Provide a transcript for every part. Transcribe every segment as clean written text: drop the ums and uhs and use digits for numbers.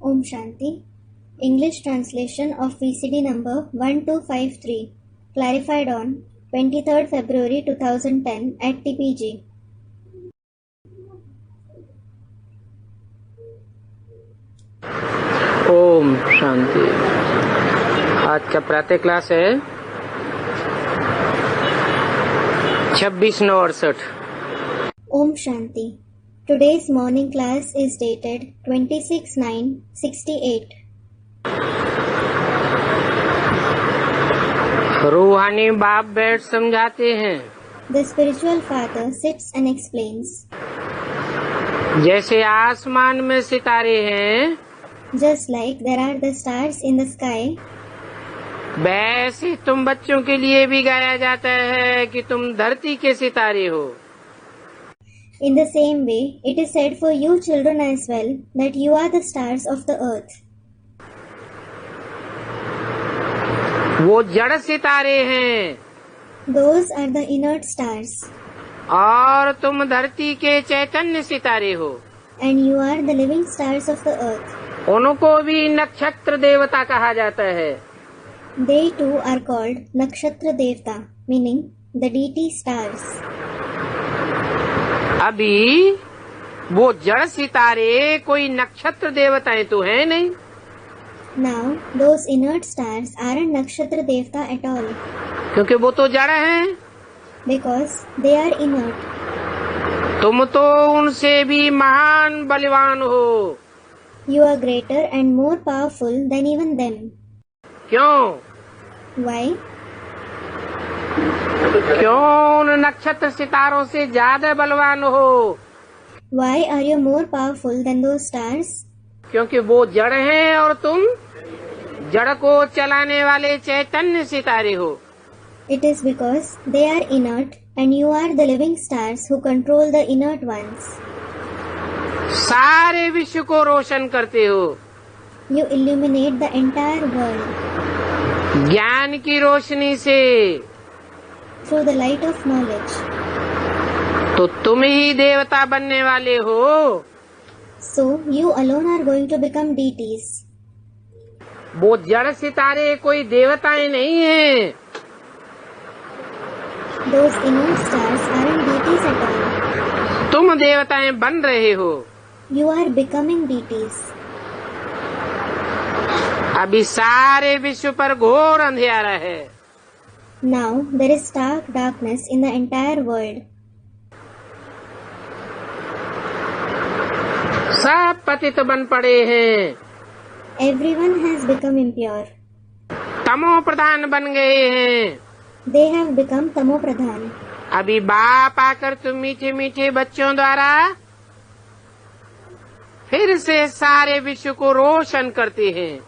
Om Shanti. English translation of VCD number 1253, clarified on 23rd February 2010 at TPG. Om Shanti. आज का प्रातः class है 26/9/68। Om Shanti. Today's morning class is dated 26/9/68. रूहानी बाप बैठ समझाते हैं। The spiritual father sits and explains. जैसे आसमान में सितारे हैं, Just like there are the stars in the sky, वैसे तुम बच्चों के लिए भी गाया जाता है कि तुम धरती के सितारे हो। in the same way, it is said for you children as well that you are the stars of the earth. वो जड़ सितारे हैं Those are the inert stars, और तुम धरती के चैतन्य सितारे हो। and you are the living stars of the earth. उनको भी नक्षत्र देवता कहा जाता है। They too are called Nakshatra Devta, meaning the deity stars. अभी वो जड़ सितारे कोई नक्षत्र देवताएं तो है नहीं। Now, those inert stars aren't Nakshatra Devta at all, क्योंकि वो तो जड़ हैं। because they are inert. तुम तो उनसे भी महान बलवान हो। You are greater and more powerful than even them. क्यों? Why? क्यों उन नक्षत्र सितारों से ज्यादा बलवान हो? Why are you more powerful than those stars? क्योंकि वो जड़ हैं और तुम जड़ को चलाने वाले चैतन्य सितारे हो। It is because they are inert and you are the living stars who control the inert ones. सारे विश्व को रोशन करते हो। You illuminate the entire world ज्ञान की रोशनी से। through the light of knowledge. तो तुम ही देवता बनने वाले हो। So, you alone are going to become deities. वो जड़ सितारे कोई देवताएं नहीं हैं। Those inert stars aren't deities at all. तुम देवताएं बन रहे हो। You are becoming deities. अभी सारे विश्व पर घोर अंधेरा है। Now, there is stark darkness in the entire world. सब पतित बन पड़े हैं। Everyone has become impure. तमो प्रधान बन गए हैं। They have become tamopradhan. अभी बाप आकर तुम मीठे मीठे बच्चों द्वारा फिर से सारे विश्व को रोशन करते हैं।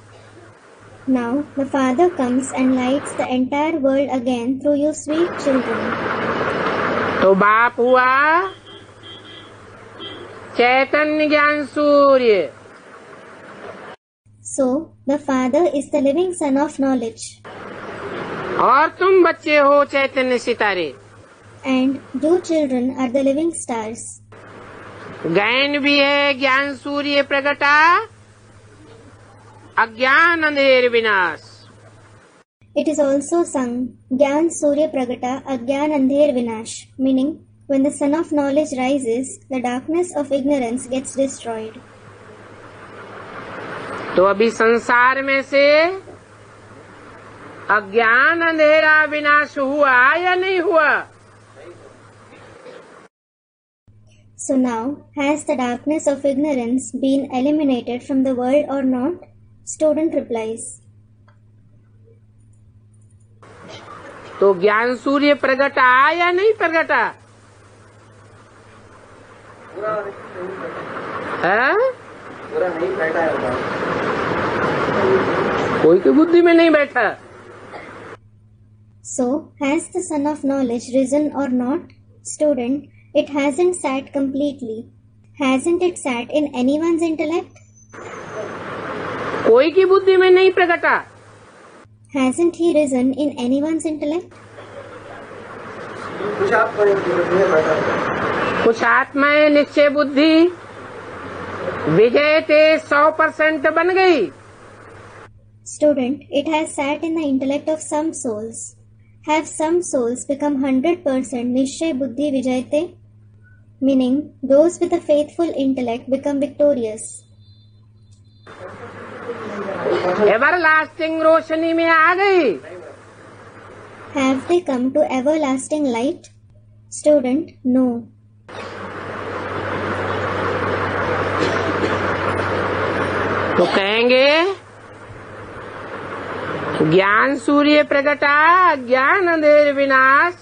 Now, the Father comes and lights the entire world again through you sweet children. तो बाप हुआ चैतन्य ज्ञान सूर्य। So, the Father is the living Son of knowledge. और तुम बच्चे हो चैतन्य सितारे। And you children are the living stars. गायन भी है ज्ञान सूर्य प्रगटा, अज्ञान अंधेर विनाश। It is also sung, Gyan Surya Pragata Agyan Andher Vinash, meaning, when the sun of knowledge rises, the darkness of ignorance gets destroyed. तो अभी संसार में से अज्ञान अंधेरा विनाश हुआ या नहीं हुआ? So now, has the darkness of ignorance been eliminated from the world or not? Student replies. तो ज्ञान सूर्य प्रगटा या नहीं प्रगटा? है? कोई की बुद्धि में नहीं बैठा। So, has the sun of knowledge risen or not? Student, it hasn't sat completely. Hasn't it sat in anyone's intellect? कोई की बुद्धि में नहीं प्रगटा। Hasn't he risen in anyone's intellect? कुछ आत्माएं निश्चय बुद्धि विजय ते 100% बन गई। Student, it has sat in the intellect of some souls. Have some souls become 100% Nishchay Buddhi Vijayate? Meaning, those with a faithful intellect become victorious. Everlasting रोशनी में आ गई। Have they come to everlasting light? Student, no. तो कहेंगे ज्ञान सूर्य प्रगटा ज्ञान अंधेर विनाश।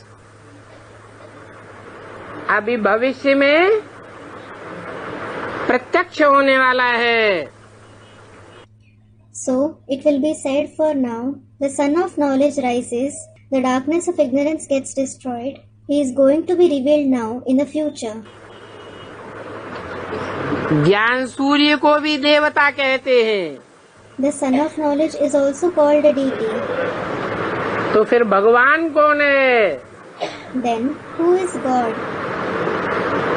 अभी भविष्य में प्रत्यक्ष होने वाला है। So, it will be said for now, the sun of knowledge rises, the darkness of ignorance gets destroyed. He is going to be revealed now in the future. ज्ञान सूर्य को भी देवता कहते हैं। The sun of knowledge is also called a deity. तो फिर भगवान कौन है? Then, who is God?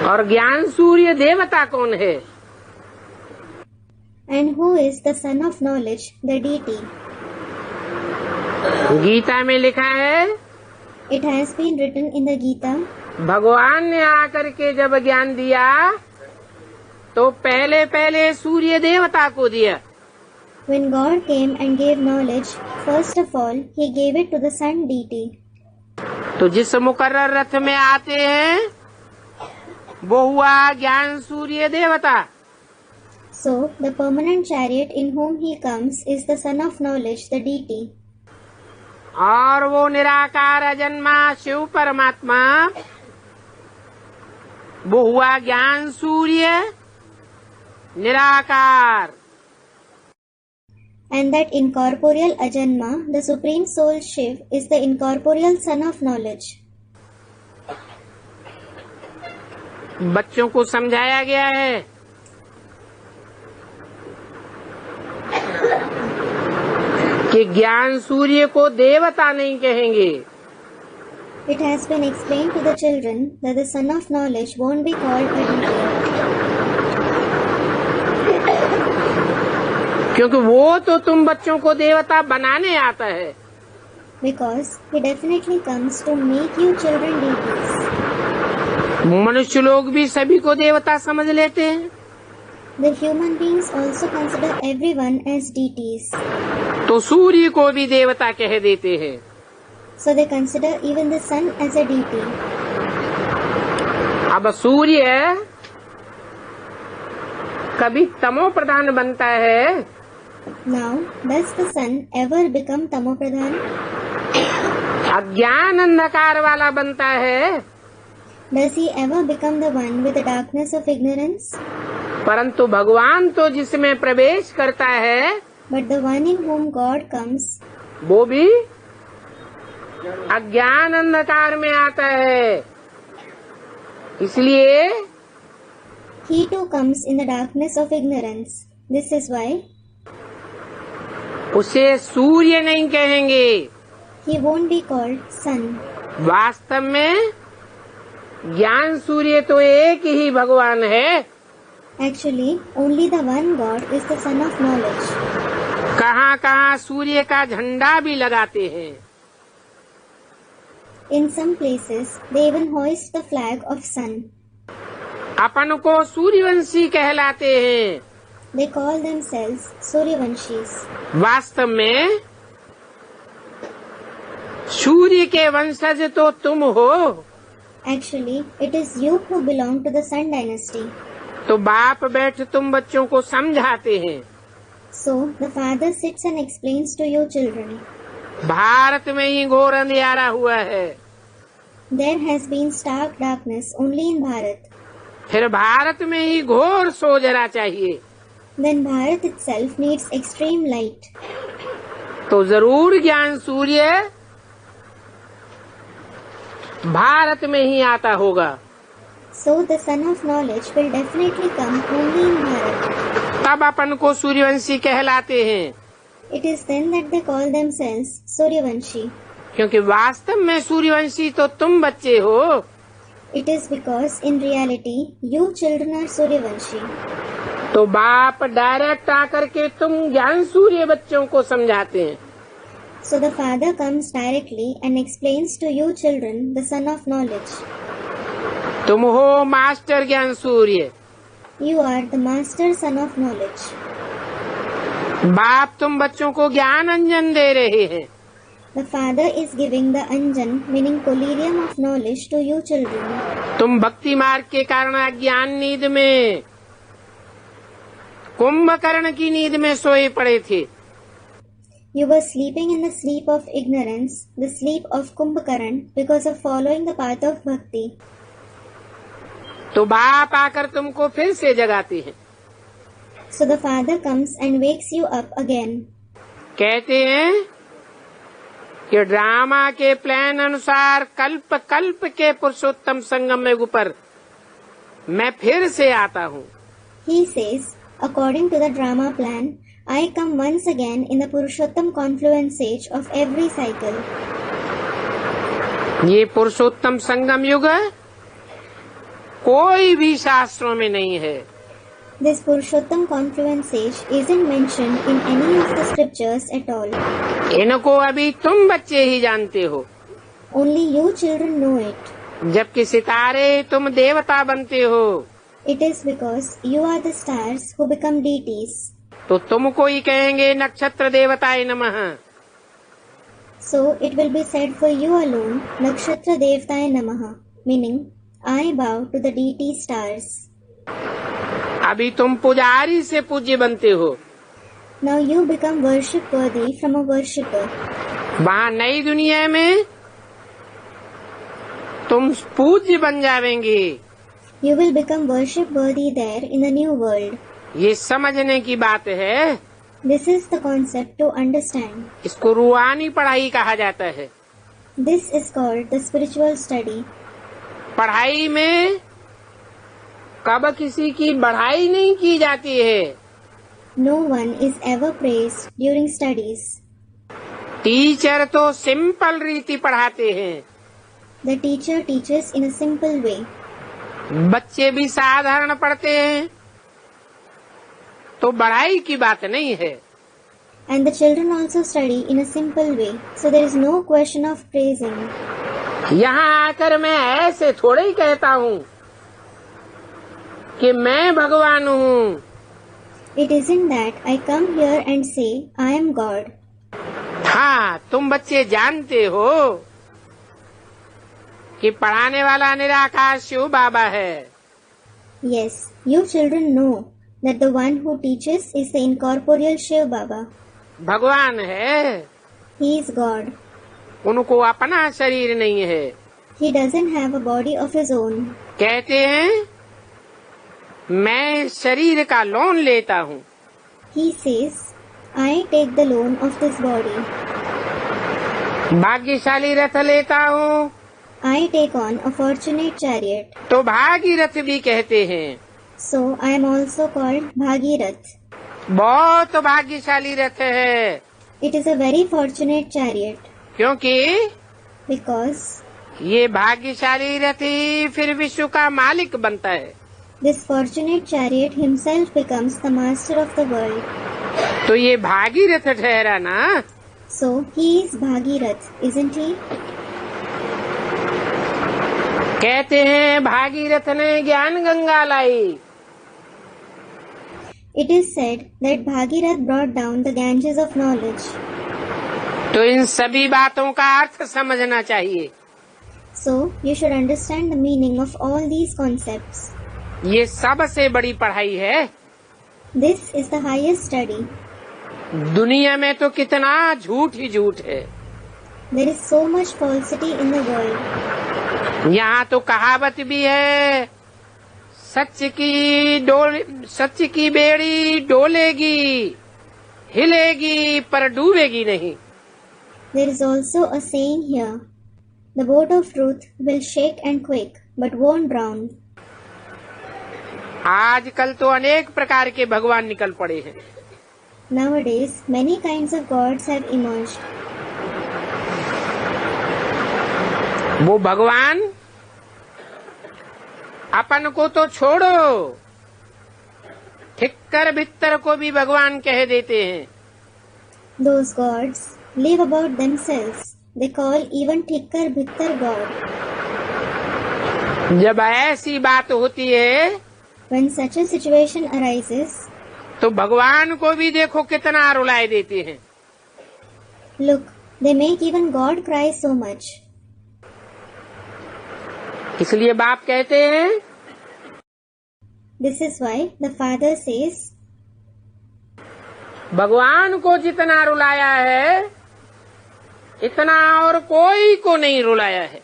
और ज्ञान सूर्य देवता कौन है? And who is the son of knowledge, the deity? Gita में लिखा है, It has been written in the Gita, भगवान ने आकर के जब ज्ञान दिया तो पहले पहले सूर्य देवता को दिया। when God came and gave knowledge, first of all, He gave it to the sun deity. तो जिस मुकर्रर रथ में आते हैं वो हुआ ज्ञान सूर्य देवता। So, the permanent chariot in whom He comes is the son of knowledge, the deity. और वो निराकार अजन्मा शिव परमात्मा वो हुआ ज्ञान सूर्य निराकार। And that incorporeal Ajanma, the supreme soul Shiv, is the incorporeal son of knowledge. बच्चों को समझाया गया है कि ज्ञान सूर्य को देवता नहीं कहेंगे। It has been explained to the children that the son of knowledge won't be called a deity. क्योंकि वो तो तुम बच्चों को देवता बनाने आता है। Because He definitely comes to make you children deities. मनुष्य लोग भी सभी को देवता समझ लेते हैं। The human beings also consider everyone as deities. तो सूर्य को भी देवता कह देते हैं। So they consider even the sun as a deity. अब सूर्य कभी तमो प्रधान बनता है? Now, does the sun ever become tamopradhan? अज्ञान अंधकार वाला बनता है? Does he ever become the one with the darkness of ignorance? परंतु भगवान तो जिसमें प्रवेश करता है But the one in whom God comes, वो भी अज्ञान अंधकार में आता है। इसलिए he too comes in the darkness of ignorance. This is why उसे सूर्य नहीं कहेंगे। he won't be called sun. वास्तव में ज्ञान सूर्य तो एक ही भगवान है। Actually, only the one God is the son of knowledge. कहाँ कहाँ सूर्य का झंडा भी लगाते हैं। In some places, they even hoist the flag of sun. अपन को सूर्यवंशी कहलाते हैं। They call themselves Suryavanshis. वास्तव में सूर्य के वंशज तो तुम हो। Actually, it is you who belong to the Sun dynasty. तो बाप बैठ तुम बच्चों को समझाते हैं। So, the father sits and explains to you children. Bharat में ही घोर अंधियारा हुआ है। There has been stark darkness only in Bharat. फिर भारत में ही घोर सोजरा चाहिए। Then Bharat itself needs extreme light. तो जरूर ज्ञान सूर्य भारत में ही आता होगा। So the son of knowledge will definitely come only in Bharat. तब अपन को सूर्यवंशी कहलाते हैं। It is then that they call themselves Suryavanshi. क्योंकि वास्तव में सूर्यवंशी तो तुम बच्चे हो। It is because in reality you children are Suryavanshi. तो बाप डायरेक्ट आकर के तुम ज्ञान सूर्य बच्चों को समझाते हैं। So the father comes directly and explains to you children the son of knowledge. तुम हो मास्टर ज्ञान सूर्य। You are the master son of knowledge. बाप तुम बच्चों को ज्ञान अंजन दे रहे हैं। The father is giving the anjan, meaning collyrium of knowledge, to you children. तुम भक्ति मार्ग के कारण अज्ञान नींद में, कुंभकर्ण की नींद में सोए पड़े थे। You were sleeping in the sleep of ignorance, the sleep of Kumbhakaran, because of following the path of bhakti. तो बाप आकर तुमको फिर से जगाते हैं। So the father comes and wakes you up again. कहते हैं कि ड्रामा के प्लान अनुसार कल्प कल्प के पुरुषोत्तम संगम में ऊपर मैं फिर से आता हूँ। He says, according to the drama plan, I come once again in the Purushottam confluence age of every cycle. ये पुरुषोत्तम संगम युग कोई भी शास्त्रों में नहीं है। This Purushottam confluence age isn't mentioned in any of the scriptures at all. इनको अभी तुम बच्चे ही जानते हो। Only you children know it. जबकि सितारे तुम देवता बनते हो। It is because you are the stars who become deities. तो तुमको ही कहेंगे नक्षत्र देवताय नमः। So it will be said for you alone, Nakshatra Devtaya Namaha, meaning I bow to the deity stars. अभी तुम पुजारी से पूज्य बनते हो। Now you become worship worthy from a worshipper. वहाँ नई दुनिया में तुम पूज्य बन जावेंगे। You will become worship worthy there in the new world. ये समझने की बात है। This is the concept to understand. इसको रूहानी पढ़ाई कहा जाता है। This is called the spiritual study. पढ़ाई में कब किसी की बढ़ाई नहीं की जाती है। No one is ever praised during studies. Teacher तो सिंपल रीति पढ़ाते हैं। The teacher teaches in a simple way. बच्चे भी साधारण पढ़ते हैं, तो बढ़ाई की बात नहीं है। And the children also study in a simple way, so there is no question of praising. यहाँ आकर मैं ऐसे थोड़े ही कहता हूँ कि मैं भगवान हूँ। It isn't that I come here and say I am God. हाँ, तुम बच्चे जानते हो कि पढ़ाने वाला निराकार शिव बाबा है। Yes, you children know that the one who teaches is the incorporeal Shiv Baba. भगवान है। He is God. उनको अपना शरीर नहीं है। He doesn't have a body of his own. कहते हैं मैं शरीर का लोन लेता हूँ। He says, I take the loan of this body. भाग्यशाली रथ लेता हूँ। I take on a fortunate chariot. तो भागीरथ भी कहते हैं। So I am also called Bhagirath. बहुत भाग्यशाली रथ है। It is a very fortunate chariot. क्योंकि Because ये भाग्यशाली रथ ही फिर विश्व का मालिक बनता है। this fortunate chariot himself becomes the master of the world. तो ये भागीरथ ठहरा ना। So he is Bhagirath, isn't he? कहते हैं भागीरथ ने ज्ञान गंगा लाई। It is said that Bhagirath brought down the Ganges of knowledge. तो इन सभी बातों का अर्थ समझना चाहिए। So you should understand the meaning of all these concepts. ये सबसे बड़ी पढ़ाई है। This is the highest study. दुनिया में तो कितना झूठ ही झूठ है। There is so much falsity in the world. यहाँ तो कहावत भी है, सच की बेड़ी डोलेगी, हिलेगी पर डूबेगी नहीं। There is also a saying here, the boat of truth will shake and quake, but won't drown. आजकल तो अनेक प्रकार के भगवान निकल पड़े हैं। Nowadays, many kinds of gods have emerged. वो भगवान अपन को तो छोड़ो, ठिक्कर भित्तर को भी भगवान कह देते हैं। Those gods live about themselves. They call even Thikkar Bhittar God. जब ऐसी बात होती है When such a situation arises, तो भगवान को भी देखो कितना रुलाए देते हैं। look, they make even God cry so much. इसलिए बाप कहते हैं, This is why the Father says, भगवान को जितना रुलाया है इतना और कोई को नहीं रुलाया है।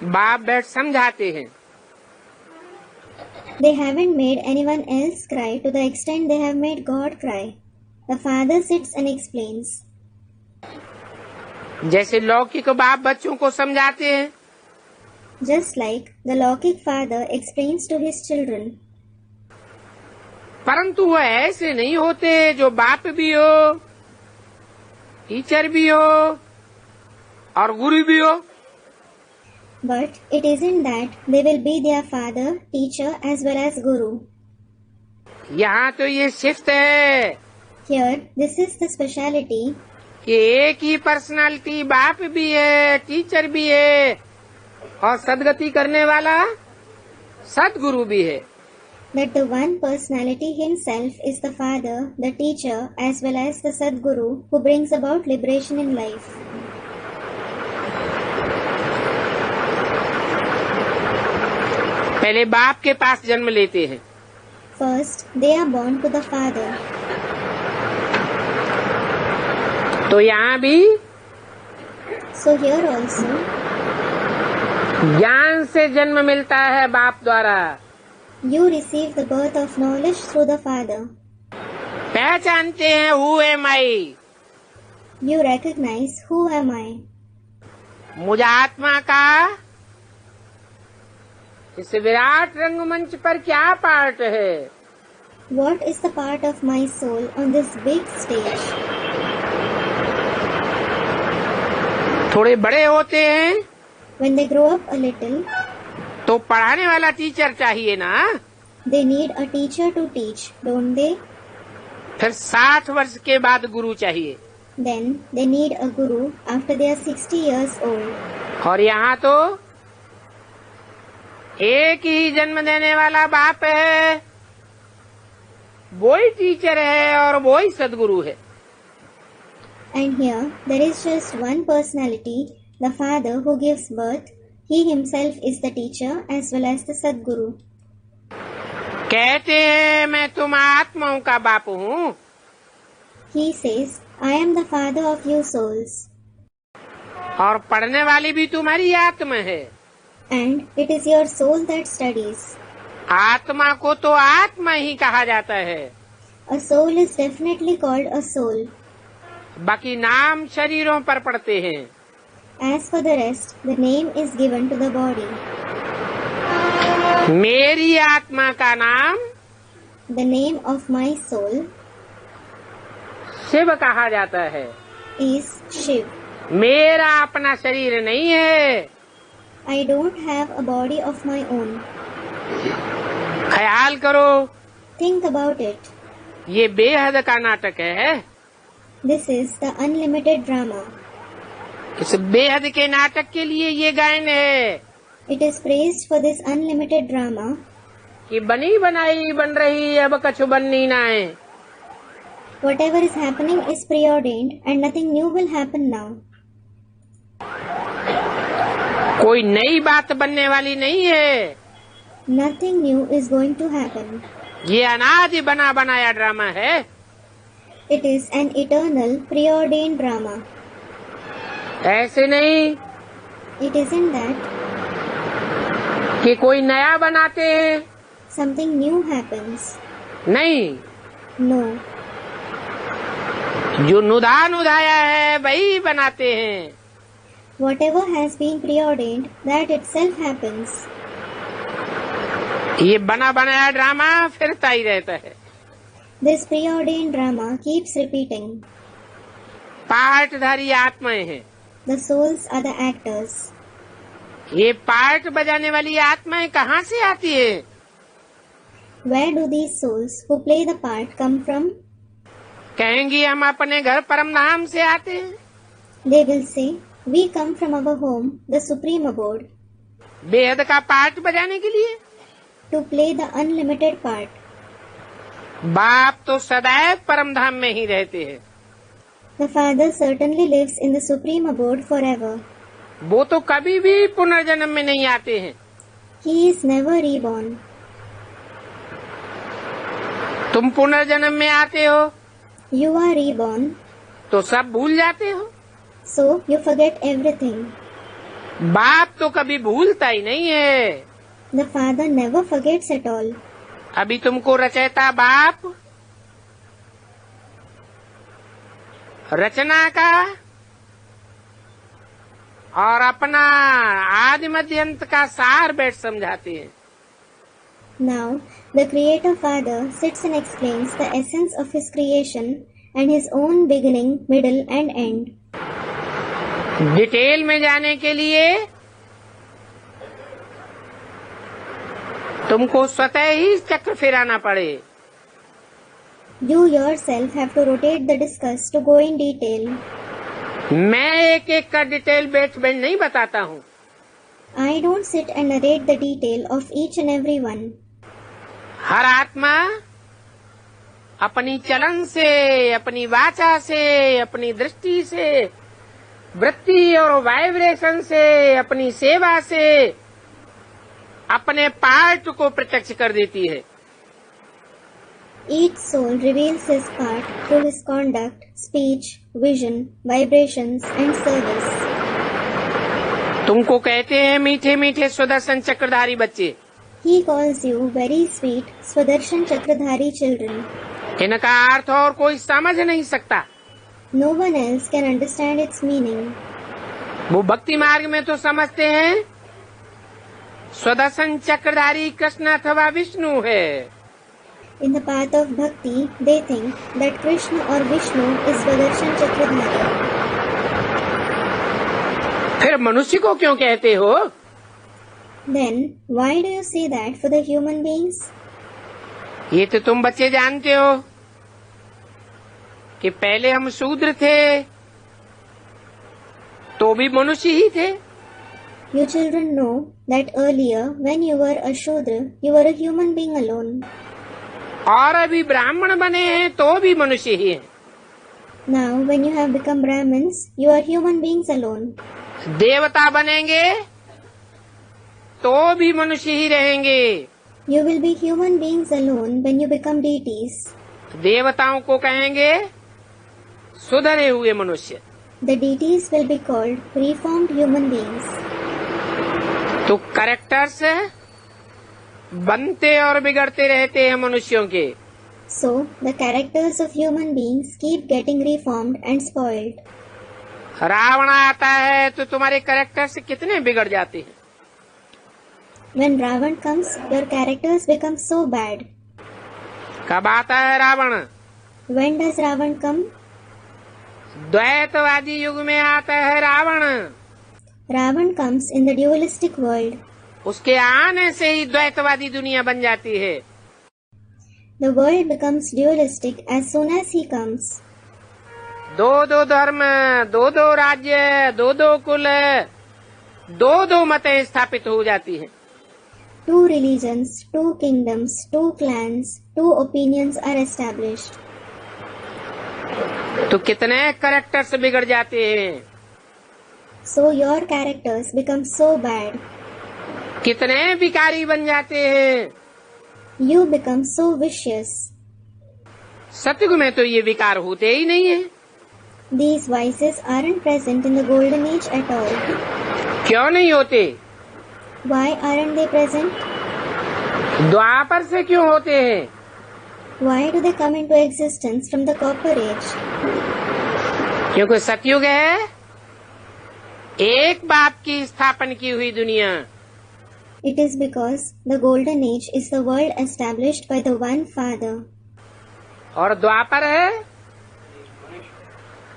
बाप बैठ समझाते हैं। they haven't made anyone else cry to the extent they have made God cry. The Father sits and explains. जैसे लौकिक बाप बच्चों को समझाते हैं, Just like the Lokik Father explains to his children. परंतु वह ऐसे नहीं होते जो बाप भी हो, टीचर भी हो और गुरु भी हो। But it isn't that they will be their father, teacher as well as guru. यहाँ तो ये शिफ्ट है Here, this is the speciality कि एक ही पर्सनालिटी बाप भी है, टीचर भी है और सदगति करने वाला सदगुरु भी है। that the one personality himself is the father, the teacher as well as the Sadguru who brings about liberation in life. पहले बाप के पास जन्म लेते हैं, First, they are born to the father. तो यहाँ भी So here also, ज्ञान से जन्म मिलता है बाप द्वारा। you receive the birth of knowledge through the father. पहचानते हैं who am I, You recognize who am I. मुझ आत्मा का इस विराट रंगमंच पर क्या पार्ट है। What is the part of my soul on this big stage? थोड़े बड़े होते हैं When they grow up a little, तो पढ़ाने वाला टीचर चाहिए ना। they need a teacher to teach, don't they? फिर 60 वर्ष के बाद गुरु चाहिए। Then they need a guru after they are 60 years old. और यहाँ तो एक ही जन्म देने वाला बाप है, वो ही टीचर है और वो ही सदगुरु है। And here there is just one personality, the father who gives birth. He himself is the teacher as well as the Sadguru. कहते हैं मैं तुम आत्माओं का बाप हूँ। He says, I am the father of you souls. और पढ़ने वाली भी तुम्हारी आत्मा है। And it is your soul that studies. आत्मा को तो आत्मा ही कहा जाता है, A soul is definitely called a soul. बाकी नाम शरीरों पर पड़ते हैं। As for the rest, the name is given to the body. मेरी आत्मा का नाम The name of my soul Shiv कहा जाता है। is Shiv. मेरा अपना शरीर नहीं है। I don't have a body of my own. ख्याल करो, Think about it. ये बेहद का नाटक है। This is the unlimited drama. इस बेहद के नाटक के लिए ये गायन है It is praised for this unlimited drama कि बनी बनाई बन रही अब कछु बननी ना है। Whatever is happening is preordained and nothing new will happen now. कोई नई बात बनने वाली नहीं है। Nothing new is going to happen. ये अनादि बना बनाया ड्रामा है। It is an eternal preordained drama. ऐसे नहीं It isn't that कि कोई नया बनाते हैं, something new happens. नहीं, No. जो नुदाया है वही बनाते हैं। Whatever has been preordained, that itself happens. ये बना बनाया ड्रामा फिरता ही रहता है। This preordained drama keeps repeating. पार्टधारी आत्माएं हैं। The souls are the actors. ये पार्ट बजाने वाली आत्माएं कहाँ से आती है? Where do these souls who play the part come from? कहेंगी हम अपने घर परम धाम से आते हैं. They will say, we come from our home, the supreme abode, बेहद का पार्ट बजाने के लिए. to play the unlimited part. बाप तो सदैव परम धाम में ही रहते हैं. The Father certainly lives in the supreme abode forever. वो तो कभी भी पुनर्जन्म में नहीं आते हैं. He is never reborn. तुम पुनर्जन्म में आते हो You are reborn, तो सब भूल जाते हो. so you forget everything. बाप तो कभी भूलता ही नहीं है. The Father never forgets at all. अभी तुमको रचयिता बाप रचना का और अपना आदि मध्य अंत का सार बैठ समझाते हैं. Now, the Creator Father sits and explains the essence of His creation and His own beginning, middle and end. Detail में जाने के लिए तुमको स्वतः ही चक्र फिराना पड़े. You yourself have to rotate the discus to go in detail. मैं एक एक का डिटेल बैठ नहीं बताता हूँ. I don't sit and narrate the detail of each and every one. हर आत्मा अपनी चलन से, अपनी वाचा से, अपनी दृष्टि से, वृत्ति और वाइब्रेशन से, अपनी सेवा से अपने पार्ट को प्रत्यक्ष कर देती है. Each soul reveals his part through his conduct, speech, vision, vibrations and service. तुमको कहते हैं मीठे मीठे सुदर्शन चक्रधारी बच्चे. He calls you very sweet Swadershan Chakradhari children. इनका अर्थ और कोई समझ नहीं सकता. No one else can understand its meaning. वो भक्ति मार्ग में तो समझते हैं सुदर्शन चक्रधारी कृष्ण अथवा विष्णु है. In the path of bhakti, they think that Krishna or Vishnu is Swadershan Chakradhari. फिर मनुष्य को क्यों कहते हो? Then, why do you say that for the human beings? ये तो तुम बच्चे जानते हो कि पहले हम शूद्र थे तो भी मनुष्य ही थे. You children know that earlier, when you were a Shudra, you were a human being alone. और अभी ब्राह्मण बने हैं तो भी मनुष्य ही हैं. Now, when you have become Brahmins, you are human beings alone. देवता बनेंगे तो भी मनुष्य ही रहेंगे. You will be human beings alone when you become deities. देवताओं को कहेंगे सुधरे हुए मनुष्य. The deities will be called reformed human beings. तो कैरेक्टर्स बनते और बिगड़ते रहते हैं मनुष्यों के. So, the characters of human beings keep getting reformed and spoiled. Ravan आता है तो तुम्हारे कैरेक्टर्स कितने बिगड़ जाते हैं. When Ravan comes, your characters become so bad. कब आता है Ravan? When does Ravan come? द्वैतवादी युग में आता है Ravan. Ravan comes in the dualistic world. उसके आने से ही द्वैतवादी दुनिया बन जाती है. The world becomes dualistic as soon as he comes. दो दो धर्म, दो दो राज्य, दो दो कुल, दो दो मतें स्थापित हो जाती हैं. 2 religions, 2 kingdoms, 2 clans, 2 opinions are established. तो कितने कैरेक्टर्स बिगड़ जाते हैं. So your characters become so bad. कितने विकारी बन जाते हैं. You become so vicious. सतयुग में तो ये विकार होते ही नहीं है. These vices aren't present in the golden age at all. क्यों नहीं होते? Why aren't they present? द्वापर से क्यों होते हैं? Why do they come into existence from the copper age? क्योंकि सतयुग है एक बाप की स्थापन की हुई दुनिया. It is because the golden age is the world established by the one Father. और द्वापर है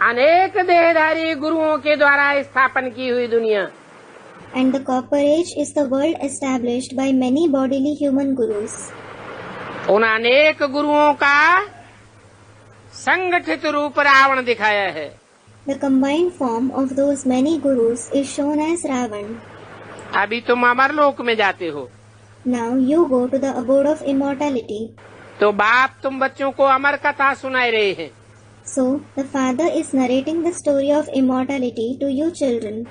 अनेक देहधारी गुरुओं के द्वारा स्थापन की हुई दुनिया. And the copper age is the world established by many bodily human gurus. उन अनेक गुरुओं का संगठित रूप रावण दिखाया है। The combined form of those many gurus is shown as Ravan. अभी तुम अमरलोक में जाते हो, Now you go to the abode of immortality. तो बाप तुम बच्चों को अमर कथा सुनाए रहे हैं। So the father is narrating the story of immortality to you children.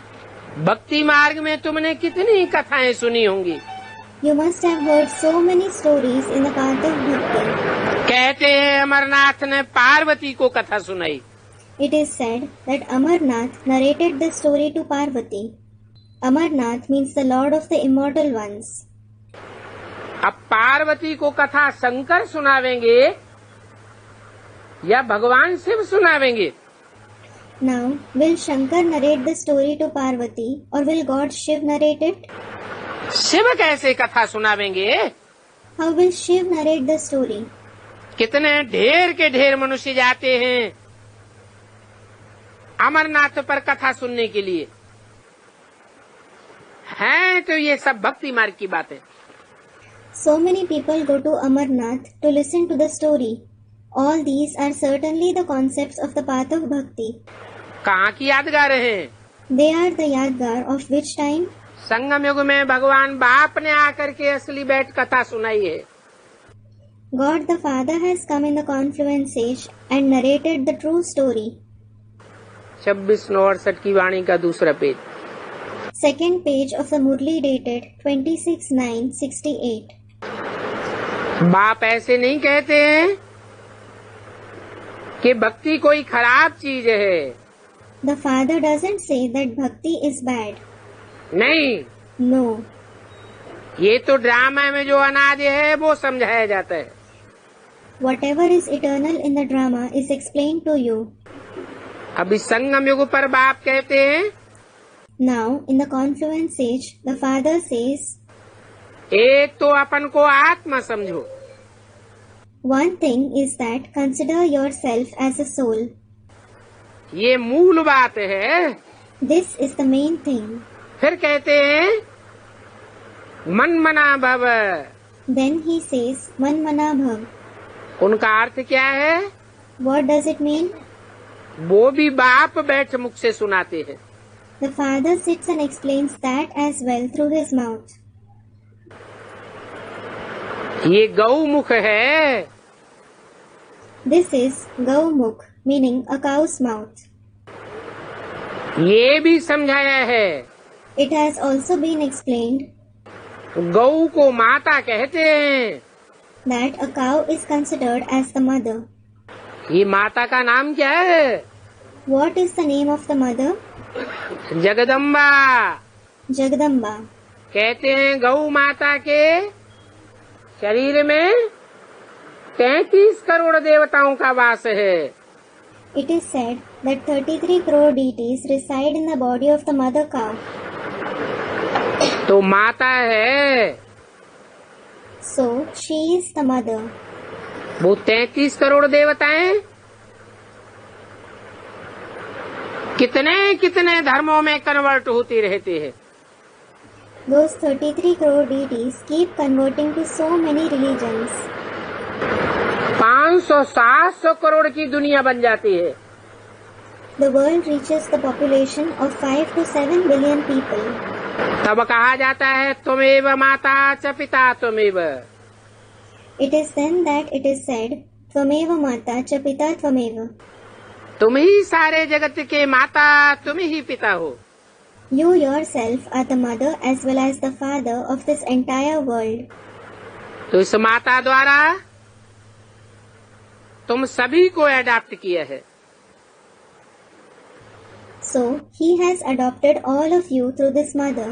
भक्ति मार्ग में तुमने कितनी कथाएं सुनी होंगी। You must have heard so many stories in the path of bhakti. कहते हैं अमरनाथ ने पार्वती को कथा सुनाई। It is said that Amarnath narrated the story to Parvati. Amarnath means the Lord of the immortal ones. अब पार्वती को कथा शंकर सुनावेंगे या भगवान Shiv सुनावेंगे? Now, will Shankar narrate the story to Parvati or will God Shiv narrate it? Shiv कैसे कथा सुनावेंगे? How will Shiv narrate the story? कितने ढेर के ढेर मनुष्य जाते हैं अमरनाथ पर कथा सुनने के लिए। हैं तो ये सब भक्ति मार्ग की बात है। So many people go to Amarnath to listen to the story. All these are certainly the concepts of the path of bhakti. कहाँ की यादगार हैं? They are the yadgar of which time? संगम युग में भगवान बाप ने आकर के असली बैठ कथा सुनाई है। God the Father has come in the confluence age and narrated the true story. 26/9/68 की वाणी का दूसरा page. Second page of the Murli dated 26/9/68. बाप ऐसे नहीं कहते हैं कि भक्ति कोई खराब चीज है। The Father doesn't say that bhakti is bad. नहीं, No. ये तो ड्रामा में जो अनादि है वो समझाया जाता है। Whatever is eternal in the drama is explained to you. अभी संगम युग पर बाप कहते हैं, Now, in the confluence age, the Father says, एक तो अपन को आत्मा समझो। one thing is that consider yourself as a soul. ये मूल बात है। This is the main thing. फिर कहते हैं मन मना भव। Then he says, Man Mana Bhav. उनका अर्थ क्या है? What does it mean? वो भी बाप बैठ मुख से सुनाते हैं। The Father sits and explains that as well through his mouth. ये गौमुख है। This is Gaumukh, meaning a cow's mouth. ये भी समझाया है। It has also been explained गौ को माता कहते हैं। that a cow is considered as the mother. ये माता का नाम क्या है? What is the name of the mother? Jagdamba. Jagadamba. कहते हैं गौ माता के शरीर में 33 करोड़ देवताओं का वास है। It is said that 33 crore deities reside in the body of the mother cow. तो माता है, So, she is the mother. वो 33 करोड़ देवताएं कितने कितने धर्मों में कन्वर्ट होती रहती है। Those 33 crore deities keep converting to so many religions. 500-700 crore की दुनिया बन जाती है। The world reaches the population of 5 to 7 billion people. तब कहा जाता है त्वमेव माता च पिता त्वमेव। It is then that it is said, Tvameva Mata cha Pita Tvameva. तुम ही सारे जगत के माता, तुम ही पिता हो। You yourself are the mother as well as the father of this entire world. तो इस माता द्वारा तुम सभी को अडॉप्ट किया है। So, he has adopted all of you through this mother.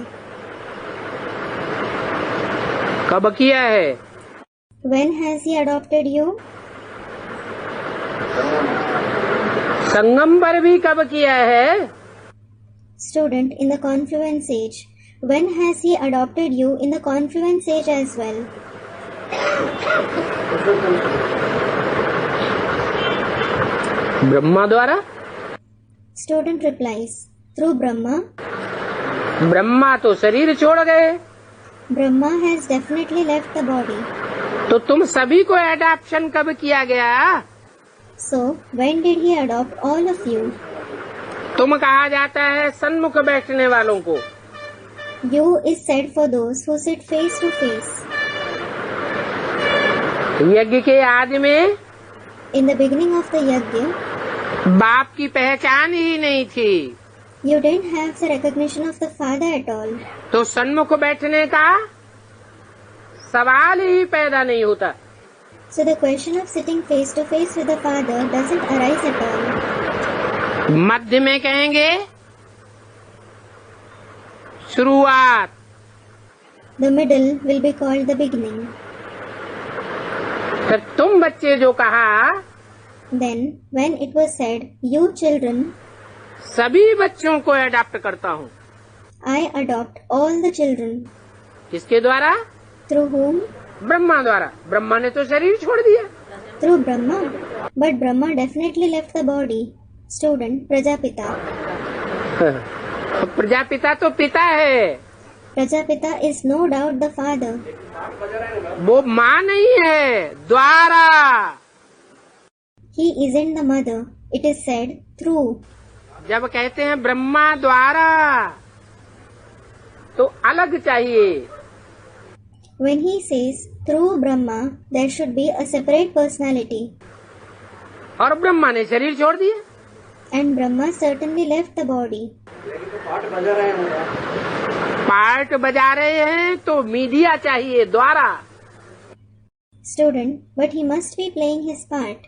कब किया है? When has he adopted you? संगम पर भी कब किया है? Student, in the confluence age. When has he adopted you in the confluence age as well? Brahma द्वारा। Student replies, through Brahma. Brahma तो शरीर छोड़ गए। Brahma has definitely left the body. तो तुम सभी को एडॉप्शन कब किया गया? So, when did he adopt all of you? तुम कहा जाता है सन्मुख बैठने वालों को। You is said for those who sit face to face. यज्ञ के आदि में In the beginning of the yajna, बाप की पहचान ही नहीं थी, you didn't have the recognition of the father at all. तो सन्मुख बैठने का सवाल ही पैदा नहीं होता। So the question of sitting face to face with the father doesn't arise at all. मध्य में कहेंगे शुरुआत, The middle will be called the beginning. फिर तुम बच्चे जो कहा, Then, when it was said, you children, सभी बच्चों को अडॉप्ट करता हूँ। I adopt all the children. किसके द्वारा? Through whom? ब्रह्मा द्वारा। ब्रह्मा ने तो शरीर छोड़ दिया। Through Brahma. But Brahma definitely left the body. Student, Prajapita. Prajapita तो पिता है, Prajapita is no doubt the father. वो माँ नहीं है। द्वारा, He isn't the mother. It is said through. जब कहते हैं ब्रह्मा द्वारा तो अलग चाहिए। When he says through Brahma, there should be a separate personality. और ब्रह्मा ने शरीर छोड़ दिया। And Brahma certainly left the body. Part बजा रहे हैं तो मीडिया चाहिए, द्वारा। Student, but he must be playing his part.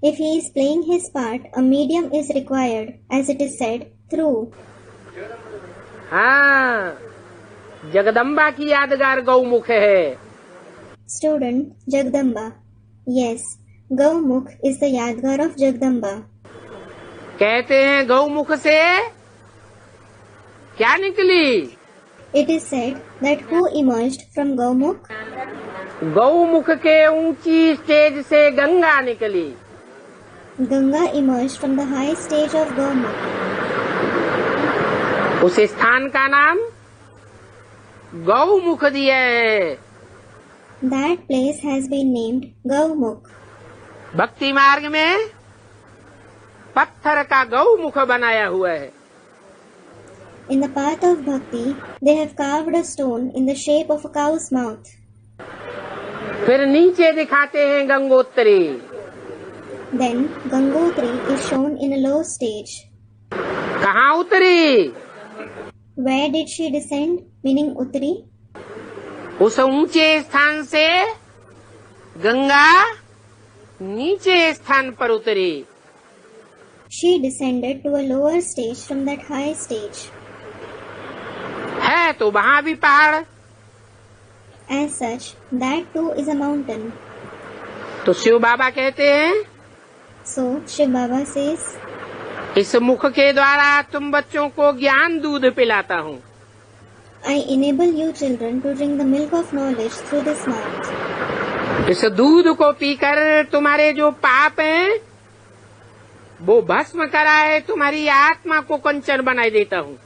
If he is playing his part, a medium is required, as it is said, through. हाँ, जगदम्बा की यादगार गौमुख है। Student, Jagdamba. Yes, Gaumukh is the Yadgar of Jagdamba. कहते हैं गौमुख से क्या निकली? It is said that who emerged from Gaumukh? Gaumukh के ऊंची स्टेज से गंगा निकली। Ganga emerged from the high stage of Gaumukh. उस स्थान का नाम गौमुख दिया है। That place has been named Gaumukh. भक्ति मार्ग में पत्थर का गौमुख बनाया हुआ है। In the path of bhakti, they have carved a stone in the shape of a cow's mouth. फिर नीचे दिखाते हैं Gangotri. Then Gangotri is shown in a low stage. कहाँ उतरी? Where did she descend? Meaning Uttari. उस ऊंचे स्थान से गंगा नीचे स्थान पर उतरी। She descended to a lower stage from that high stage. है तो वहाँ भी पहाड़। As such, that too is a mountain. तो शिव बाबा कहते हैं, So, Shiv Baba says, इस मुख के द्वारा तुम बच्चों को ज्ञान दूध पिलाता हूँ। I enable you children to drink the milk of knowledge through this mouth. इस दूध को पीकर तुम्हारे जो पाप हैं वो भस्म कराए तुम्हारी आत्मा को कंचन बनाए देता हूँ।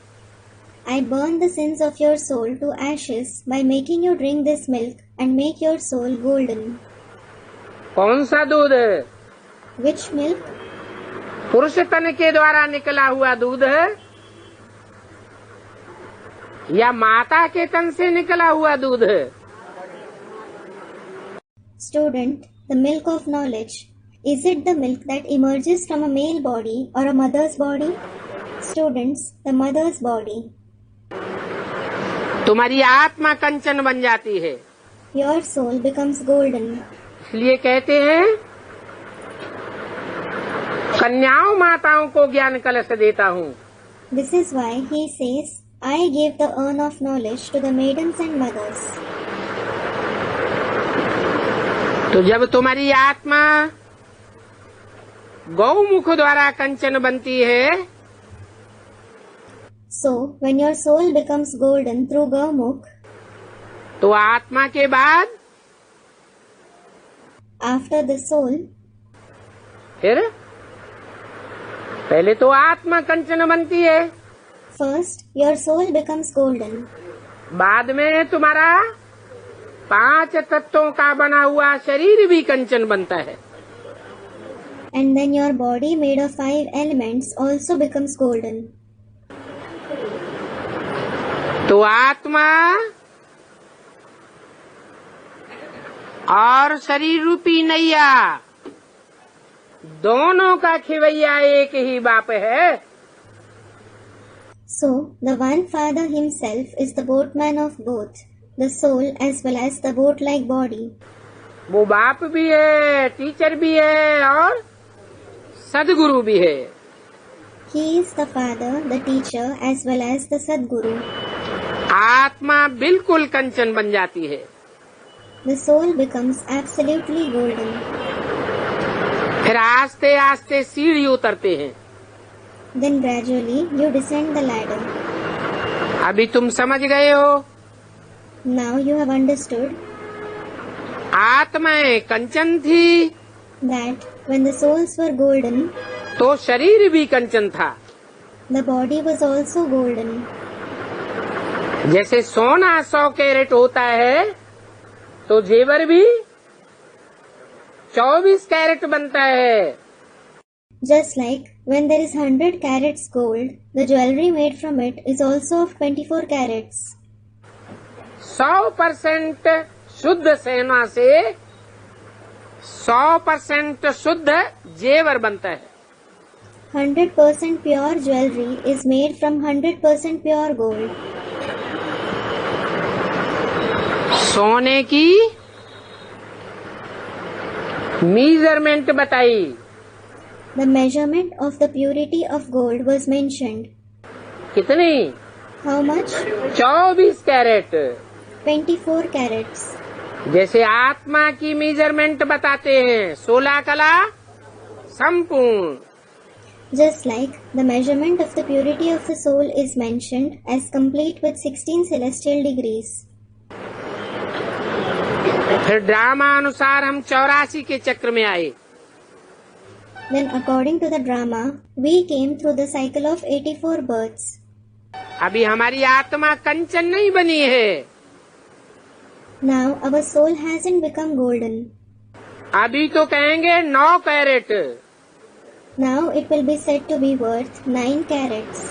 I burn the sins of your soul to ashes by making you drink this milk and make your soul golden. कौन सा दूध? Which milk? पुरुष तन के द्वारा निकला हुआ दूध है या माता के तन से निकला हुआ दूध है? Student, the milk of knowledge. Is it the milk that emerges from a male body or a mother's body? Students, the mother's body. तुम्हारी आत्मा कंचन बन जाती है। Your soul becomes golden. इसलिए कहते हैं कन्याओं माताओं को ज्ञान कलश देता हूँ। This is why he says, I give the urn of knowledge to the maidens and mothers. तो जब तुम्हारी आत्मा गौमुख द्वारा कंचन बनती है, So, when your soul becomes golden through Gaumukh, तो आत्मा के बाद after the soul, फिर पहले तो आत्मा कंचन बनती है, first your soul becomes golden. बाद में तुम्हारा 5 तत्वों का बना हुआ शरीर भी कंचन बनता है। And then your body made of 5 elements also becomes golden. तो आत्मा और शरीर रूपी नैया दोनों का खिवैया एक ही बाप है। So, the one Father himself is the boatman of both, the soul as well as the boat-like body. वो बाप भी है, टीचर भी है और सदगुरु भी है। He is the Father, the teacher as well as the Sadguru. आत्मा बिल्कुल कंचन बन जाती है। The soul becomes absolutely golden. फिर आस्ते आस्ते सीढ़ी उतरते हैं। Then gradually you descend the ladder. अभी तुम समझ गए हो। Now you have understood आत्माएं कंचन थी that when the souls were golden, तो शरीर भी कंचन था। the body was also golden. जैसे सोना 100 कैरेट होता है तो जेवर भी 24 कैरेट बनता है। Just like when there is 100 carats gold, the jewelry made from it is also of 24 carats. 100% शुद्ध सोना से 100% शुद्ध जेवर बनता है। 100% pure jewelry is made from 100% pure gold. सोने की मेजरमेंट बताई। The measurement of the purity of gold was mentioned. कितनी? How much? 24 कैरेट। 24 carats. जैसे आत्मा की मेजरमेंट बताते हैं 16 कला संपूर्ण। Just like the measurement of the purity of the soul is mentioned as complete with 16 celestial degrees. फिर drama अनुसार हम 84 के चक्र में आए। Then according to the drama, we came through the cycle of 84 births. अभी हमारी आत्मा कंचन नहीं बनी है। Now our soul hasn't become golden. अभी तो कहेंगे 9 carat. Now it will be said to be worth 9 carats.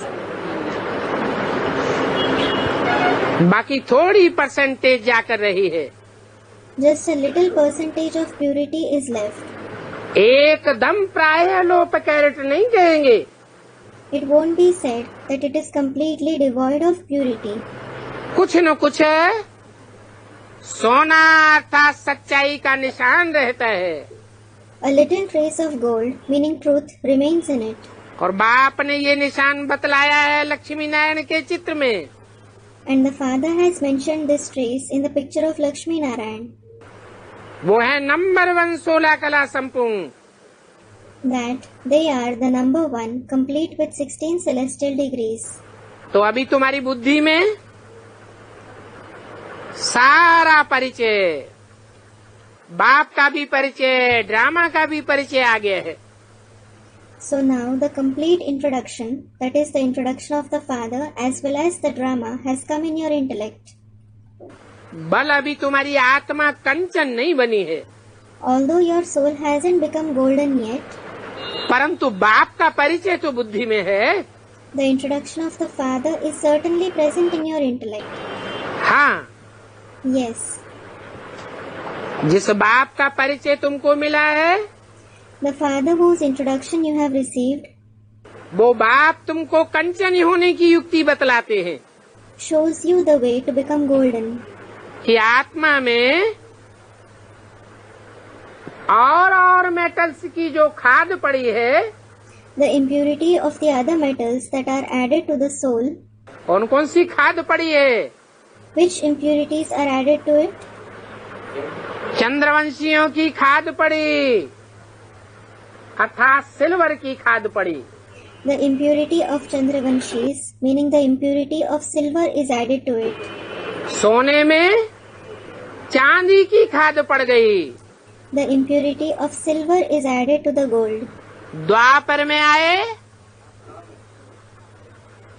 बाकी थोड़ी परसेंटेज जाकर रही है। Just a little percentage of purity is left. एकदम प्राय लोप कैरेट नहीं कहेंगे। It won't be said that it is completely devoid of purity. कुछ न कुछ सोना अर्थात सच्चाई का निशान रहता है। A little trace of gold, meaning truth, remains in it. और बाप ने ये निशान बतलाया है लक्ष्मी नारायण के चित्र में। And the Father has mentioned this trace in the picture of Lakshmi Narayan. वो है नंबर 1 16 कला संपूर्ण। That they are the number 1, complete with 16 celestial degrees. तो अभी तुम्हारी बुद्धि में सारा परिचय, बाप का भी परिचय, ड्रामा का भी परिचय आ गया है। So now the complete introduction, that is the introduction of the Father as well as the drama, has come in your intellect. बल अभी तुम्हारी आत्मा कंचन नहीं बनी है। Although your soul hasn't become golden yet, परंतु बाप का परिचय तो बुद्धि में है। the introduction of the Father is certainly present in your intellect. हाँ, Yes, जिस बाप का परिचय तुमको मिला है the Father whose introduction you have received वो बाप तुमको कंचन होने की युक्ति बतलाते हैं shows you the way to become golden. कि आत्मा में और मेटल्स की जो खाद पड़ी है, The impurity of the other metals that are added to the soul, कौन कौन सी खाद पड़ी है? which impurities are added to it? चंद्रवंशियों की खाद पड़ी अर्थात सिल्वर की खाद पड़ी। The impurity of Chandravanshis, meaning the impurity of silver, is added to it. सोने में चांदी की खाद पड़ गई। The impurity of silver is added to the gold. द्वापर में आए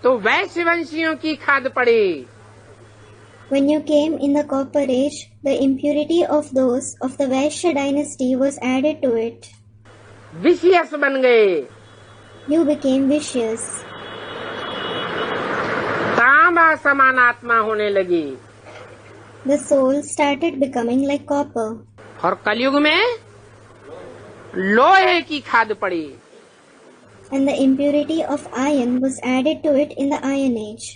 तो वैश्यवंशियों की खाद पड़ी When you came in the Copper Age, the impurity of those of the Vaishya dynasty was added to it. Vicious बन गए, You became vicious. तांबा समान आत्मा होने लगी। The soul started becoming like copper. और कलयुग में लोहे की खाद पड़ी। And the impurity of iron was added to it in the Iron Age.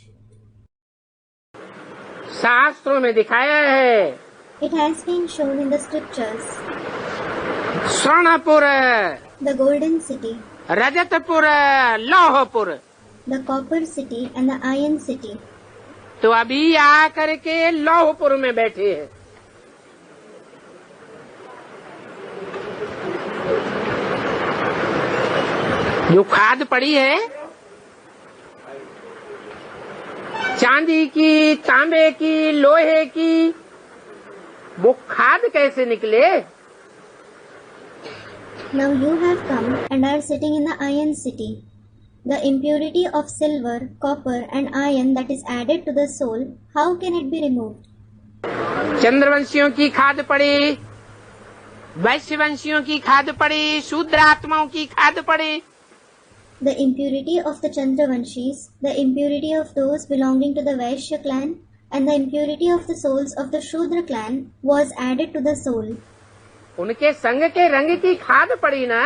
शास्त्रों में दिखाया है, It has been shown in the scriptures. Swarnapur, The Golden City, Rajatpur, लौहपुर। the Copper City and the Iron City. तो अभी आकर के लौहपुर में बैठे हैं। जो खाद पड़ी है चांदी की, तांबे की, लोहे की, वो खाद कैसे निकले? Now you have come and are sitting in the Iron City. The impurity of silver, copper and iron that is added to the soul, how can it be removed? चंद्रवंशियों की खाद पड़ी, वैश्यवंशियों की खाद पड़ी, शूद्र आत्माओं की खाद पड़ी। The impurity of the Chandravanshis, the impurity of those belonging to the Vaishya clan, and the impurity of the souls of the Shudra clan was added to the soul. उनके संग के रंग की खाद पड़ी ना।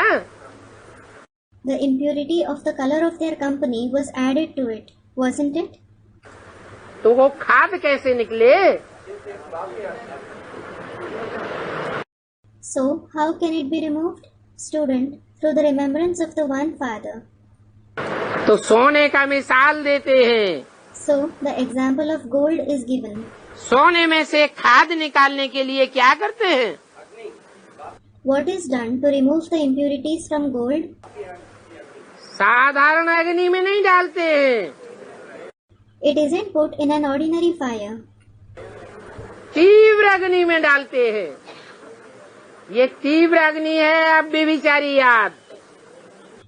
The impurity of the color of their company was added to it, wasn't it? तो वो खाद कैसे निकले? So, how can it be removed? Student, through the remembrance of the One Father. तो सोने का मिसाल देते हैं। So, the example of gold is given. सोने में से खाद निकालने के लिए क्या करते हैं? What is done to remove the impurities from gold? साधारण अग्नि में नहीं डालते हैं, It isn't put in an ordinary fire. तीव्र अग्नि में डालते हैं। ये तीव्र अग्नि है, अब भी विचारी याद।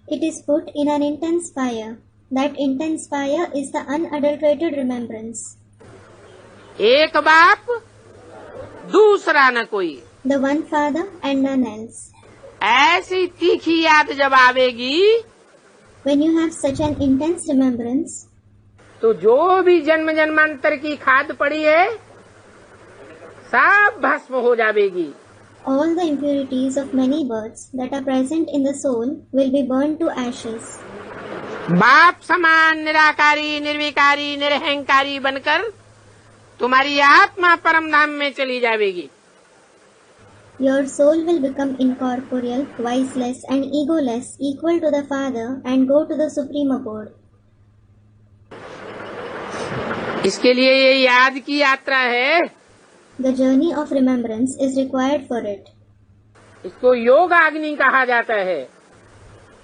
It is put in an intense fire. That intense fire is the unadulterated remembrance. एक बाप, दूसरा न कोई। The One Father and none else. ऐसी तीखी याद जब आवेगी When you have such an intense remembrance, तो जो भी जन्म जन्मांतर की खाद पड़ी है सब भस्म हो जाएगी। all the impurities of many births that are present in the soul will be burned to ashes. बाप समान निराकारी, निर्विकारी, निरहंकारी बनकर तुम्हारी आत्मा परम धाम में चली जाएगी। Your soul will become incorporeal, viceless and egoless, equal to the Father, and go to the supreme abode. इसके लिए ये याद की यात्रा है। The journey of remembrance is required for it. इसको योग अग्नि कहा जाता है।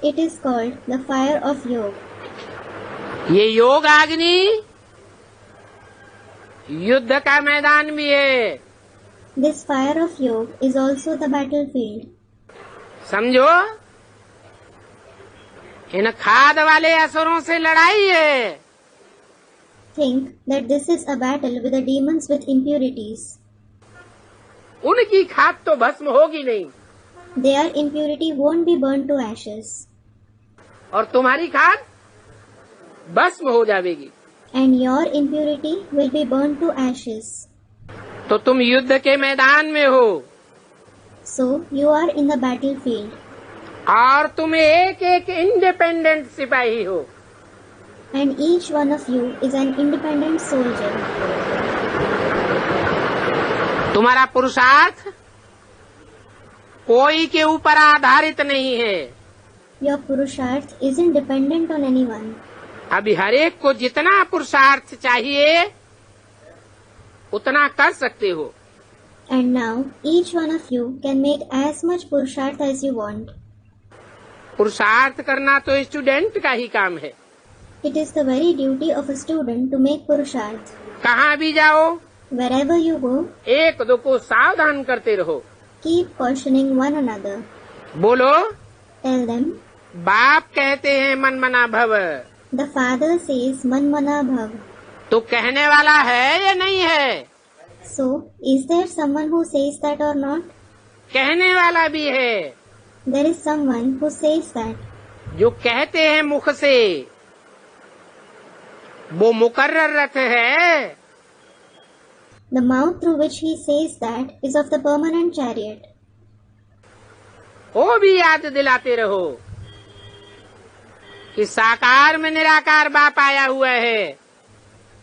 It is called the fire of yoga. ये योग अग्नि युद्ध का मैदान भी है। This fire of yoga is also the battlefield. समझो, इन खाद वाले असुरों से लड़ाई है। Think that this is a battle with the demons with impurities. उनकी खाद तो भस्म होगी नहीं, Their impurity won't be burned to ashes, और तुम्हारी खाद भस्म हो जाएगी। and your impurity will be burned to ashes. तो तुम युद्ध के मैदान में हो So you are in the battlefield, और तुम एक एक इंडिपेंडेंट सिपाही हो। and each one of you is an independent soldier. तुम्हारा पुरुषार्थ कोई के ऊपर आधारित नहीं है। Your purusharth isn't dependent on anyone. अभी हर एक को जितना पुरुषार्थ चाहिए उतना कर सकते हो। And now each one of you can make as much purusharth as you want. पुरुषार्थ करना तो स्टूडेंट का ही काम है। It is the very duty of a student to make purusharth. कहाँ भी जाओ Wherever you go, एक दो को सावधान करते रहो। keep cautioning one another. बोलो, Tell them, बाप कहते हैं मन मना भव, the Father says man mana bhav. तो कहने वाला है या नहीं है? So, is there someone who says that or not? कहने वाला भी है। There is someone who says that. जो कहते हैं मुख से वो मुकर्रर रथ है। The mouth through which he says that is of the permanent chariot. वो भी याद दिलाते रहो कि साकार में निराकार बाप आया हुआ है।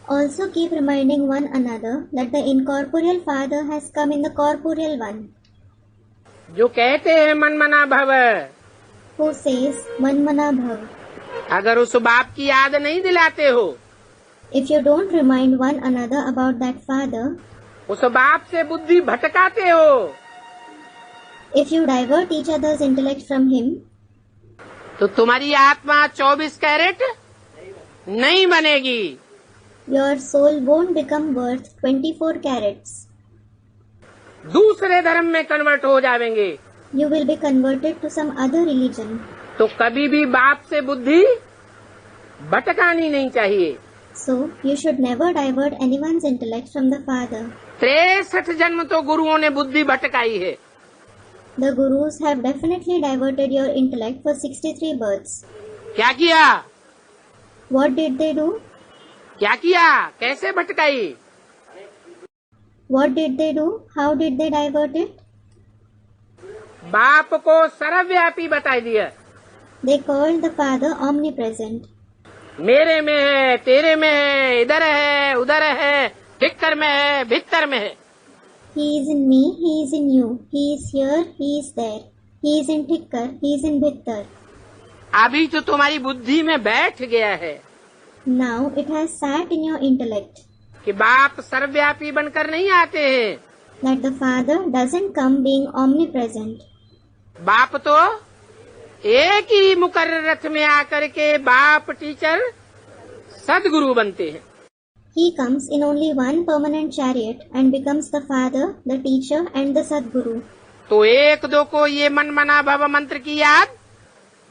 Also keep reminding one another that the incorporeal Father has come in the corporeal one. जो कहते हैं मन मना भव, Who says Man Mana Bhav. अगर उस बाप की याद नहीं दिलाते हो, If you don't remind one another about that Father, उस बाप से बुद्धि भटकाते हो, if you divert each other's intellect from him, तो तुम्हारी आत्मा 24 कैरेट नहीं बनेगी। your soul won't become worth 24 carats. दूसरे धर्म में कन्वर्ट हो जाएंगे। You will be converted to some other religion. तो कभी भी बाप से बुद्धि भटकानी नहीं चाहिए। So, you should never divert anyone's intellect from the Father. 63 जन्म तो गुरुओं ने बुद्धि भटकाई है। The Gurus have definitely diverted your intellect for 63 births. क्या किया? What did they do? क्या किया? कैसे भटकाई? What did they do? How did they divert it? बाप को सर्वव्यापी बता दिया। They called the Father omnipresent. मेरे में है, तेरे में है, इधर है, उधर है, ठिक्कर में है, भीतर में है। He is in me, he is in you. He is here, he is there. He is in Thikkar, he is in Bhittar. अभी तो तुम्हारी बुद्धि में बैठ गया है Now it has sat in your intellect कि बाप सर्वव्यापी बनकर नहीं आते हैं। that the Father doesn't come being omnipresent. बाप तो एक ही मुकर्रर रथ में आकर के बाप टीचर सदगुरु बनते हैं। He comes in only one permanent chariot and becomes the Father, the Teacher and the Sadguru. तो एक दो को ये मन मना भव मंत्र की याद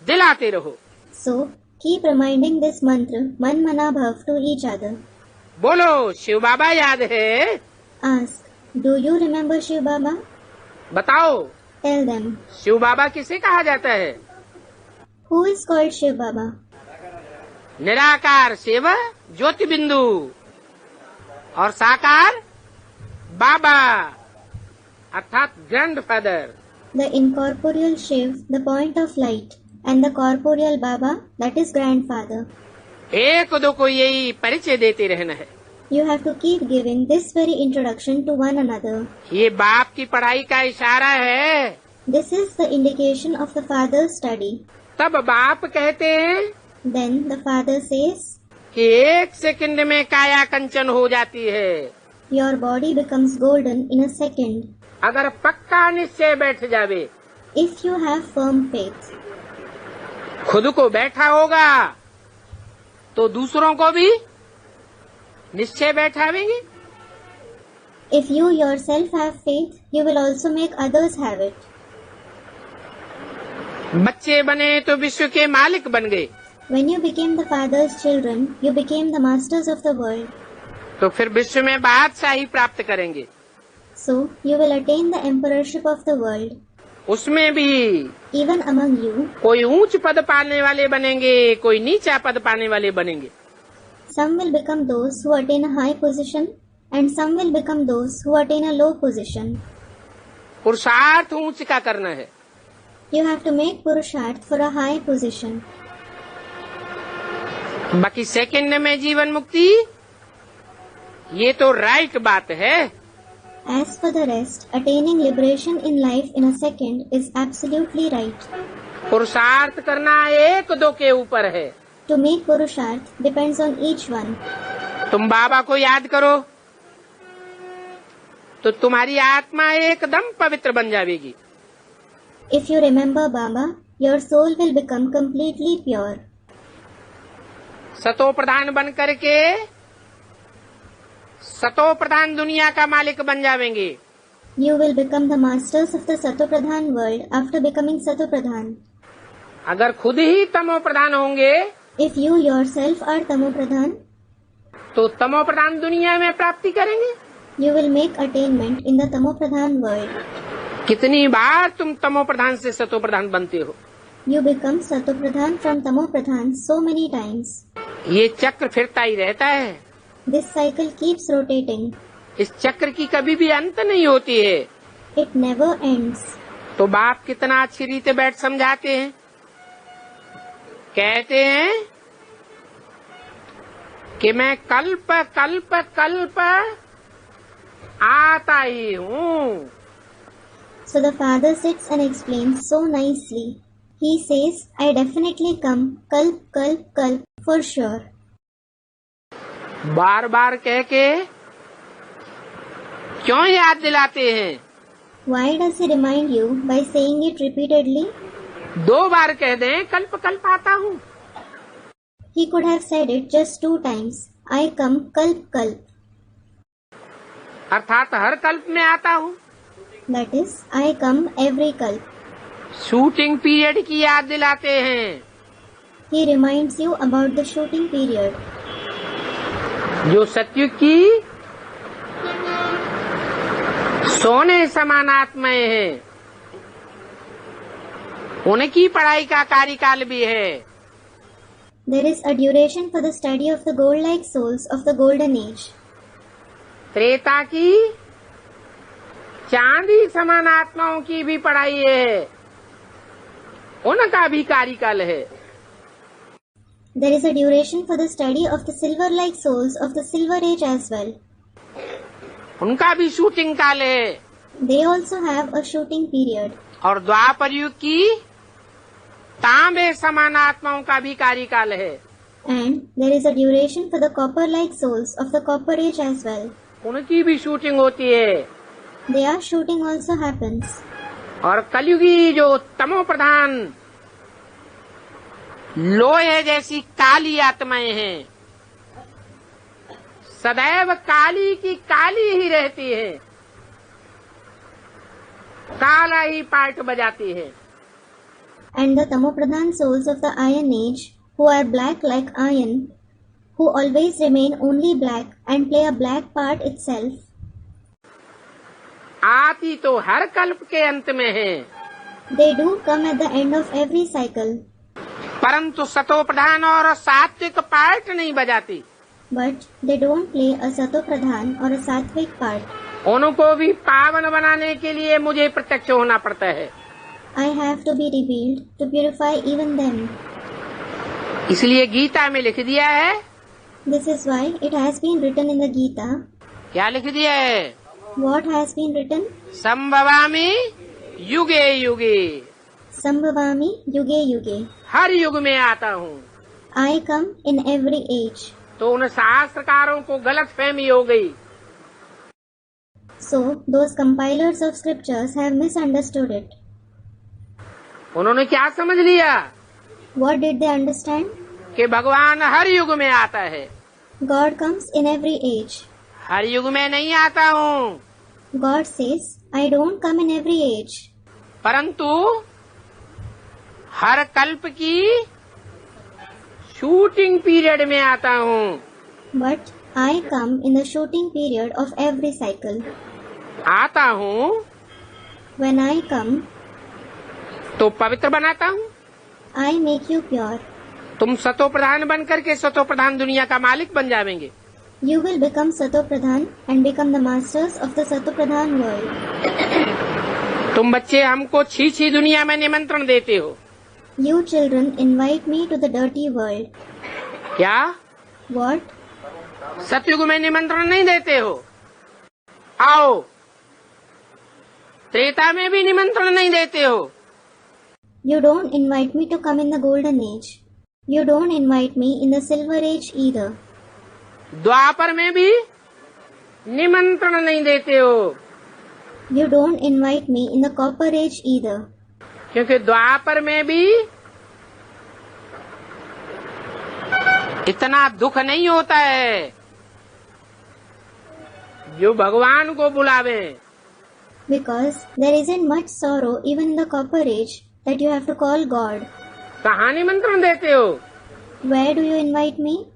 दिलाते रहो। So, keep reminding this mantra, Man Mana Bhav, to each other. बोलो शिव बाबा याद है? Ask, do you remember Shiv Baba? बताओ Tell them, शिव बाबा किसे कहा जाता है? who is called Shiv Baba? निराकार शिव ज्योति बिंदु और साकार बाबा अर्थात grandfather. The incorporeal Shiv, the point of light, and the corporeal Baba, that is grandfather. एक दो को यही परिचय देते रहना है। You have to keep giving this very introduction to one another. ये बाप की पढ़ाई का इशारा है। This is the indication of the Father's study. तब बाप कहते हैं Then the Father says, कि एक सेकंड में काया कंचन हो जाती है your body becomes golden in a second अगर पक्का निश्चय बैठ जावे। if you have firm faith. खुद को बैठा होगा तो दूसरों को भी निश्चय बैठावेंगे। If you yourself have faith, you will also make others have it. बच्चे बने तो विश्व के मालिक बन गए, When you became the Father's children, you became the masters of the world. तो फिर विश्व में बादशाही प्राप्त करेंगे। So, you will attain the emperorship of the world. उसमें भी Even among you, कोई ऊंच पद पाने वाले बनेंगे, कोई नीचा पद पाने वाले बनेंगे। some will become those who attain a high position, and some will become those who attain a low position. पुरुषार्थ ऊंच का करना है। You have to make Purusharth for a high position. बाकी सेकंड में जीवन मुक्ति ये तो राइट बात है। As for the rest, attaining liberation in life in a second is absolutely right. पुरुषार्थ करना एक दो के ऊपर है। To make Purusharth depends on each one. तुम बाबा को याद करो तो तुम्हारी आत्मा एकदम पवित्र बन जाएगी। If you remember Baba, your soul will become completely pure. सतो प्रधान बन करके सतो प्रधान दुनिया का मालिक बन जाएंगे। You will become the masters of the Satopradhan world after becoming Satopradhan. अगर खुद ही तमो प्रधान होंगे If you yourself are Tamopradhan, तो तमो प्रधान दुनिया में प्राप्ति करेंगे। You will make attainment in the Tamopradhan world. कितनी बार तुम तमो प्रधान से सतो प्रधान बनते हो? You become Satopradhan from Tamopradhan so many times. ये चक्र फिरता ही रहता है। This cycle keeps rotating. इस चक्र की कभी भी अंत नहीं होती है। It never ends. तो बाप कितना अच्छी रीते बैठ समझाते हैं। कहते हैं कि मैं कल्प कल्प कल्प आता ही हूँ। So the father sits and explains so nicely. He says, I definitely come, kalp, kalp, kalp, for sure. बार बार कह के क्यों याद दिलाते हैं? Why does he remind you by saying it repeatedly? 2 बार कह दें कल्प कल्प आता हूँ। He could have said it just 2 times. I come, kalp, kalp. अर्थात हर कल्प में आता हूँ। That is, I come every kalp. Shooting period की याद दिलाते हैं। He reminds you about the shooting period. जो सतयुग की सोने समान आत्माएं हैं, उनकी पढ़ाई का कार्यकाल भी है। There is a duration for the study of the gold-like souls of the golden age. Treta की चांदी समान आत्माओं की भी पढ़ाई है, उनका भी कार्यकाल है। There is a duration for the study of the silver-like souls of the silver age as well. उनका भी शूटिंग काल है। They also have a shooting period. और द्वापर युग की तांबे समान आत्माओं का भी कार्यकाल है। And there is a duration for the copper-like souls of the copper age as well. उनकी भी शूटिंग होती है। Their shooting also happens. और कलयुगी जो तमो प्रधान लोहे जैसी काली आत्माएं हैं, सदैव काली की काली ही रहती है, काला ही पार्ट बजाती है। And the Tamopradhan souls of the Iron Age, who are black like iron, who always remain only black and play a black part itself, आती तो हर कल्प के अंत में है, they do come at the end of every cycle, परंतु सतो प्रधान और सात्विक पार्ट नहीं बजाती। but they don't play a Satopradhan or a Sattvic part. उनको भी पावन बनाने के लिए मुझे प्रत्यक्ष होना पड़ता है। I have to be revealed to purify even them. इसलिए गीता में लिख दिया है। This is why it has been written in the Gita. क्या लिख दिया है? What has been written? संभवामि युगे युगे, Sambhavami yuge yuge. हर युग में आता हूँ। I come in every age. तो उन शास्त्रकारों को गलत फहमी हो गई। So those compilers of scriptures have misunderstood it. उन्होंने क्या समझ लिया? What did they understand? कि भगवान हर युग में आता है। God comes in every age. हर युग में नहीं आता हूँ, God says, I don't come in every age. परंतु हर कल्प की शूटिंग पीरियड में आता हूँ। But I come in the shooting period of every cycle. आता हूँ When I come, तो पवित्र बनाता हूँ। I make you pure. तुम सतो प्रधान बन करके सतो प्रधान दुनिया का मालिक बन जाएंगे। You will become Satopradhan and become the masters of the Satopradhan world. तुम बच्चे हमको छी दुनिया में निमंत्रण देते हो। You children invite me to the dirty world. क्या? What? सतयुग में निमंत्रण नहीं देते हो? आओ। त्रेता में भी निमंत्रण नहीं देते हो। You don't invite me to come in the golden age. You don't invite me in the silver age either. द्वापर में भी निमंत्रण नहीं देते हो। You don't invite me in the copper age either. क्योंकि द्वापर में भी इतना दुख नहीं होता है जो भगवान को बुलावे। Because there isn't much sorrow even in the copper age that you have to call God. कहाँ निमंत्रण देते हो? Where do you invite me?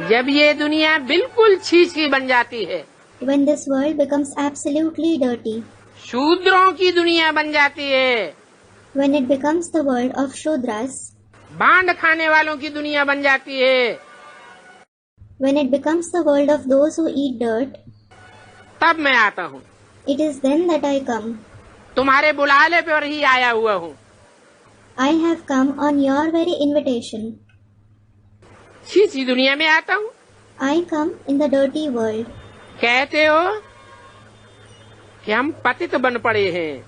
जब ये दुनिया बिल्कुल छीछी बन जाती है, when this world becomes absolutely dirty, शूद्रों की दुनिया बन जाती है, when it becomes the world of Shudras, bond खाने वालों की दुनिया बन जाती है, when it becomes the world of those who eat dirt, तब मैं आता हूँ। it is then that I come. तुम्हारे बुलाने पर ही आया हुआ हूँ। I have come on your very invitation. छीछी दुनिया में आता हूँ। I come in the dirty world. कहते हो कि हम पतित बन पड़े हैं,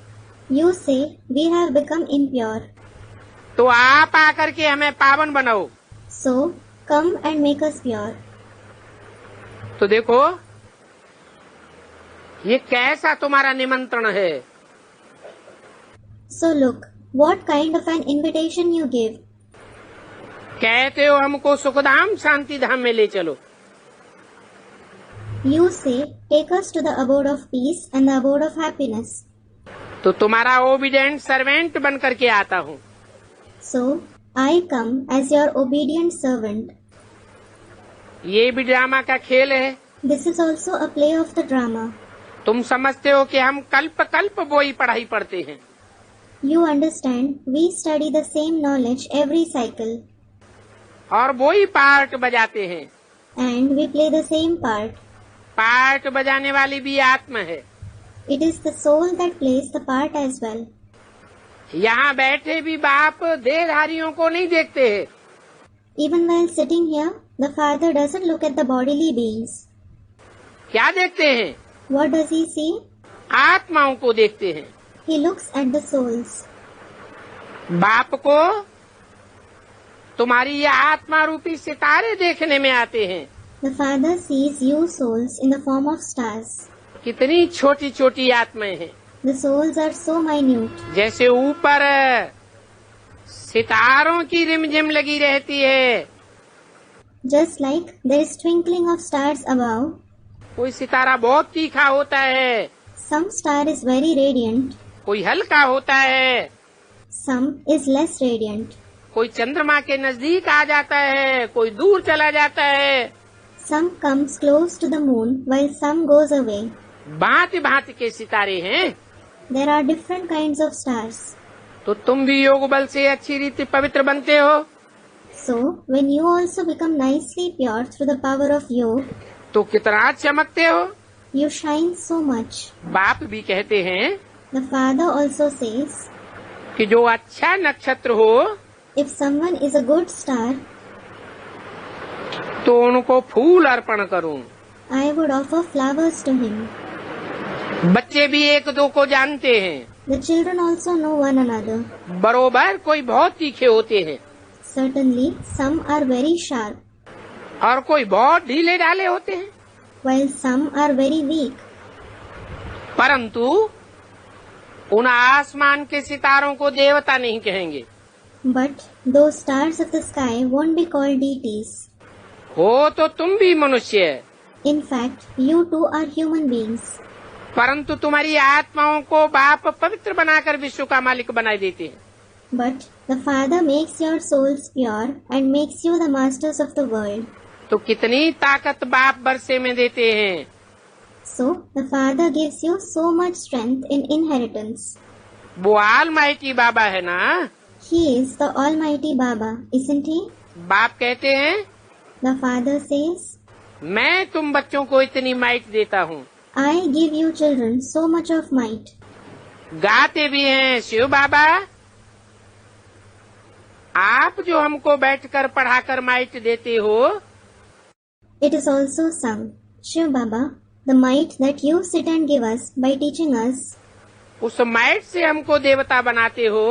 You say we have become impure. तो आप आकर के हमें पावन बनाओ। So come and make us pure. तो देखो ये कैसा तुम्हारा निमंत्रण है। So look, what kind of an invitation you give. कहते हो हमको सुखधाम शांति धाम में ले चलो। You say, take us to the abode of peace and the abode of happiness. तो तुम्हारा ओबीडिएंट सर्वेंट बन करके आता हूँ। So I come as your obedient servant. ये भी ड्रामा का खेल है। This is also a play of the drama. तुम समझते हो कि हम कल्प कल्प वही पढ़ाई पढ़ते हैं। You understand, we study the same knowledge every cycle. और वही पार्ट बजाते हैं। And we play the same part. Part बजाने वाली भी आत्मा है। It is the soul that plays the part as well. यहाँ बैठे भी बाप देहधारियों को नहीं देखते हैं। Even while sitting here, the Father doesn't look at the bodily beings. क्या देखते हैं? What does he see? आत्माओं को देखते हैं। He looks at the souls. बाप को तुम्हारी ये आत्मा रूपी सितारे देखने में आते हैं। The Father sees you souls in the form of stars. कितनी छोटी छोटी आत्माएं हैं। The souls are so minute. जैसे ऊपर सितारों की रिमझिम लगी रहती है। Just like there is twinkling of stars above, कोई सितारा बहुत तीखा होता है, some star is very radiant, कोई हल्का होता है, some is less radiant. कोई चंद्रमा के नजदीक आ जाता है, कोई दूर चला जाता है। Some comes close to the moon while some goes away. भांति भांति के सितारे हैं। There are different kinds of stars. तो तुम भी योग बल से अच्छी रीति पवित्र बनते हो। So, when you also become nicely pure through the power of yoga, तो कितना चमकते हो। you shine so much. बाप भी कहते हैं The Father also says, कि जो अच्छा नक्षत्र हो if someone is a good star, तो उनको फूल अर्पण करूं। I would offer flowers to him. बच्चे भी एक दो को जानते हैं। The children also know one another. बरोबर कोई बहुत तीखे होते हैं Certainly, some are very sharp, और कोई बहुत ढीले ढाले होते हैं। while some are very weak. परंतु उन आसमान के सितारों को देवता नहीं कहेंगे। But those stars of the sky won't be called deities. हो तो तुम भी मनुष्य, In fact, you too are human beings. परंतु तुम्हारी आत्माओं को बाप पवित्र बनाकर विश्व का मालिक बनाए देते हैं। But the Father makes your souls pure and makes you the masters of the world. तो कितनी ताकत बाप बरसे में देते हैं। So, the Father gives you so much strength in inheritance. वो ऑलमाइटी बाबा है ना। He is the Almighty Baba, isn't he? बाप कहते हैं The Father says, मैं तुम बच्चों को इतनी माइट देता हूँ। I give you children so much of might. गाते भी हैं शिव बाबा, आप जो हमको बैठकर पढ़ाकर माइट देते हो। It is also sung, Shiv Baba, the might that you sit and give us by teaching us, उस माइट से हमको देवता बनाते हो।